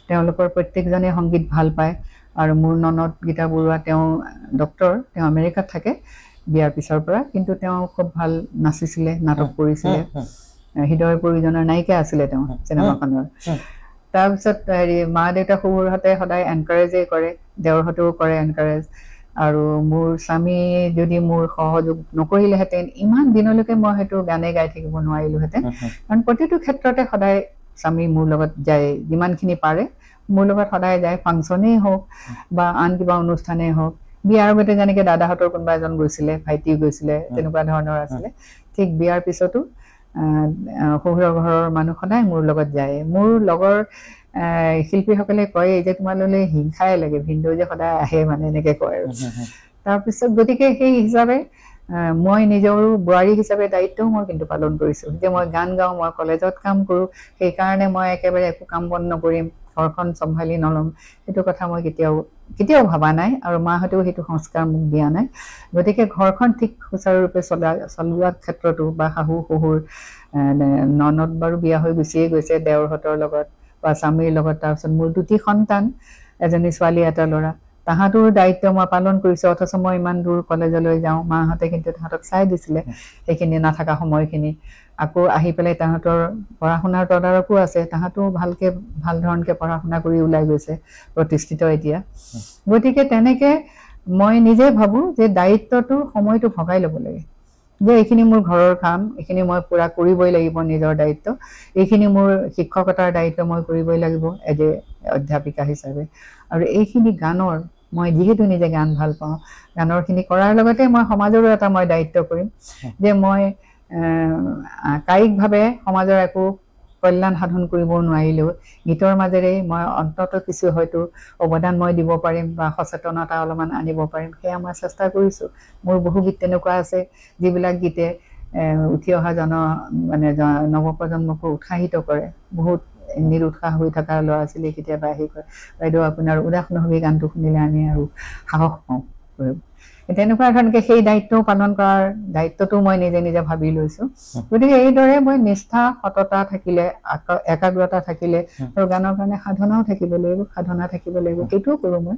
[SPEAKER 2] তেওঁলোকৰ প্ৰত্যেকজনে সংগীত ভাল পায়। আৰু মোৰ ননদ গীতা বৰুৱা, তেওঁ ডক্তৰ, তেওঁ আমেৰিকাত থাকে বিয়াৰ পিছৰ পৰা, কিন্তু তেওঁ খুব ভাল নাচিছিলে, নাটক কৰিছিলে, হৃদয় প্ৰয়োজনৰ নায়িকা আছিলে তেওঁ চিনেমাখনৰ। তাৰপিছত হেৰি মা দেউতা শহুৰহঁতে সদায় এনকাৰেজেই কৰে, দেওৰহঁতেও কৰে এনকাৰেজ। আৰু মোৰ স্বামী যদি মোৰ সহযোগ নকৰিলেহেঁতেন ইমান দিনলৈকে মই হয়তো গানে গাই থাকিব নোৱাৰিলোহেঁতেন, কাৰণ প্ৰতিটো ক্ষেত্ৰতে সদায় স্বামী মোৰ লগত যায়, যিমানখিনি পাৰে মোৰ লগত সদায় যায়, ফাংচনেই হওক বা আন কিবা অনুষ্ঠানেই হওক। বিয়াৰ আগতে যেনেকৈ দাদাহঁতৰ কোনোবা এজন গৈছিলে, ভাইটি গৈছিলে, তেনেকুৱা ধৰণৰ আছিলে, ঠিক বিয়াৰ পিছতো শহুৰৰ ঘৰৰ মানুহ সদায় মোৰ লগত যায়। মোৰ লগৰ শিল্পীসকলে কয় যে তোমালৈ হিংসাই লাগে, ভিনদেউ যে সদায় আহে, মানে এনেকৈ কয় আৰু। তাৰপিছত গতিকে সেই হিচাপে মই নিজৰো বোৱাৰী হিচাপে দায়িত্বও মই কিন্তু পালন কৰিছোঁ, যে মই গান গাওঁ, মই কলেজত কাম কৰোঁ, সেইকাৰণে মই একেবাৰে একো কাম বন নকৰিম, ঘৰখন চম্ভালি নল'ম, সেইটো কথা মই কেতিয়াও ভবা নাই, আৰু মাহঁতেও সেইটো সংস্কাৰ মোক দিয়া নাই। গতিকে ঘৰখন ঠিক সুচাৰুৰূপে চলোৱাৰ ক্ষেত্ৰতো বা শাহু শহুৰ, ননদ বাৰু বিয়া হৈ গুচিয়ে গৈছে দেওৰহঁতৰ লগত বা স্বামীৰ লগত। তাৰপিছত মোৰ 2টি সন্তান, এজনী ছোৱালী এটা ল'ৰা, তাহাঁতৰ দায়িত্ব মই পালন কৰিছোঁ। অথচ মই ইমান দূৰ কলেজলৈ যাওঁ, মাহঁতে কিন্তু তাহাঁতক চাই দিছিলে সেইখিনি নাথাকা সময়খিনি। আকৌ আহি পেলাই তাহাঁতৰ পঢ়া শুনাৰ তদাৰকো আছে, তাহাঁতেও ভাল ধৰণকৈ পঢ়া শুনা কৰি ওলাই গৈছে, প্ৰতিষ্ঠিত এতিয়া। গতিকে তেনেকৈ মই নিজে ভাবোঁ যে দায়িত্বটো সময়টো ভগাই ল'ব লাগে, যে এইখিনি মোৰ ঘৰৰ কাম, এইখিনি মই পূৰা কৰিবই লাগিব, নিজৰ দায়িত্ব, এইখিনি মোৰ শিক্ষকতাৰ দায়িত্ব মই কৰিবই লাগিব এজ এ অধ্যাপিকা হিচাপে। আৰু এইখিনি গানৰ, মই যিহেতু নিজে গান ভাল পাওঁ, গানৰখিনি কৰাৰ লগতে মই সমাজৰো এটা মই দায়িত্ব কৰিম, যে মই কায়িকভাৱে সমাজৰ একো কল্যাণ সাধন কৰিব নোৱাৰিলেও গীতৰ মাজেৰে মই অন্তত কিছু হয়তো অৱদান মই দিব পাৰিম বা সচেতনতা অলপমান আনিব পাৰিম, সেয়া মই চেষ্টা কৰিছোঁ। মোৰ বহু গীত তেনেকুৱা আছে যিবিলাক গীতে উঠি অহা নৱপ্ৰজন্মকো উৎসাহিত কৰে। বহুত নিৰুৎসাহ হৈ থকা ল'ৰা ছোৱালী কেতিয়াবা আহি কয়, বাইদেউ আপোনাৰ উদাস নহবি গানটো শুনিলে আমি আৰু সাহস পাওঁ। তেনেকুৱা ধৰণকে সেই দায়িত্বও পালন কৰাৰ দায়িত্বটো মই নিজে নিজে ভাবি লৈছোঁ। গতিকে এইদৰে মই নিষ্ঠা, সততা থাকিলে, একাগ্ৰতা থাকিলে, আৰু গানৰ কাৰণে সাধনা থাকিব লাগিব, সেইটোও কৰোঁ মই।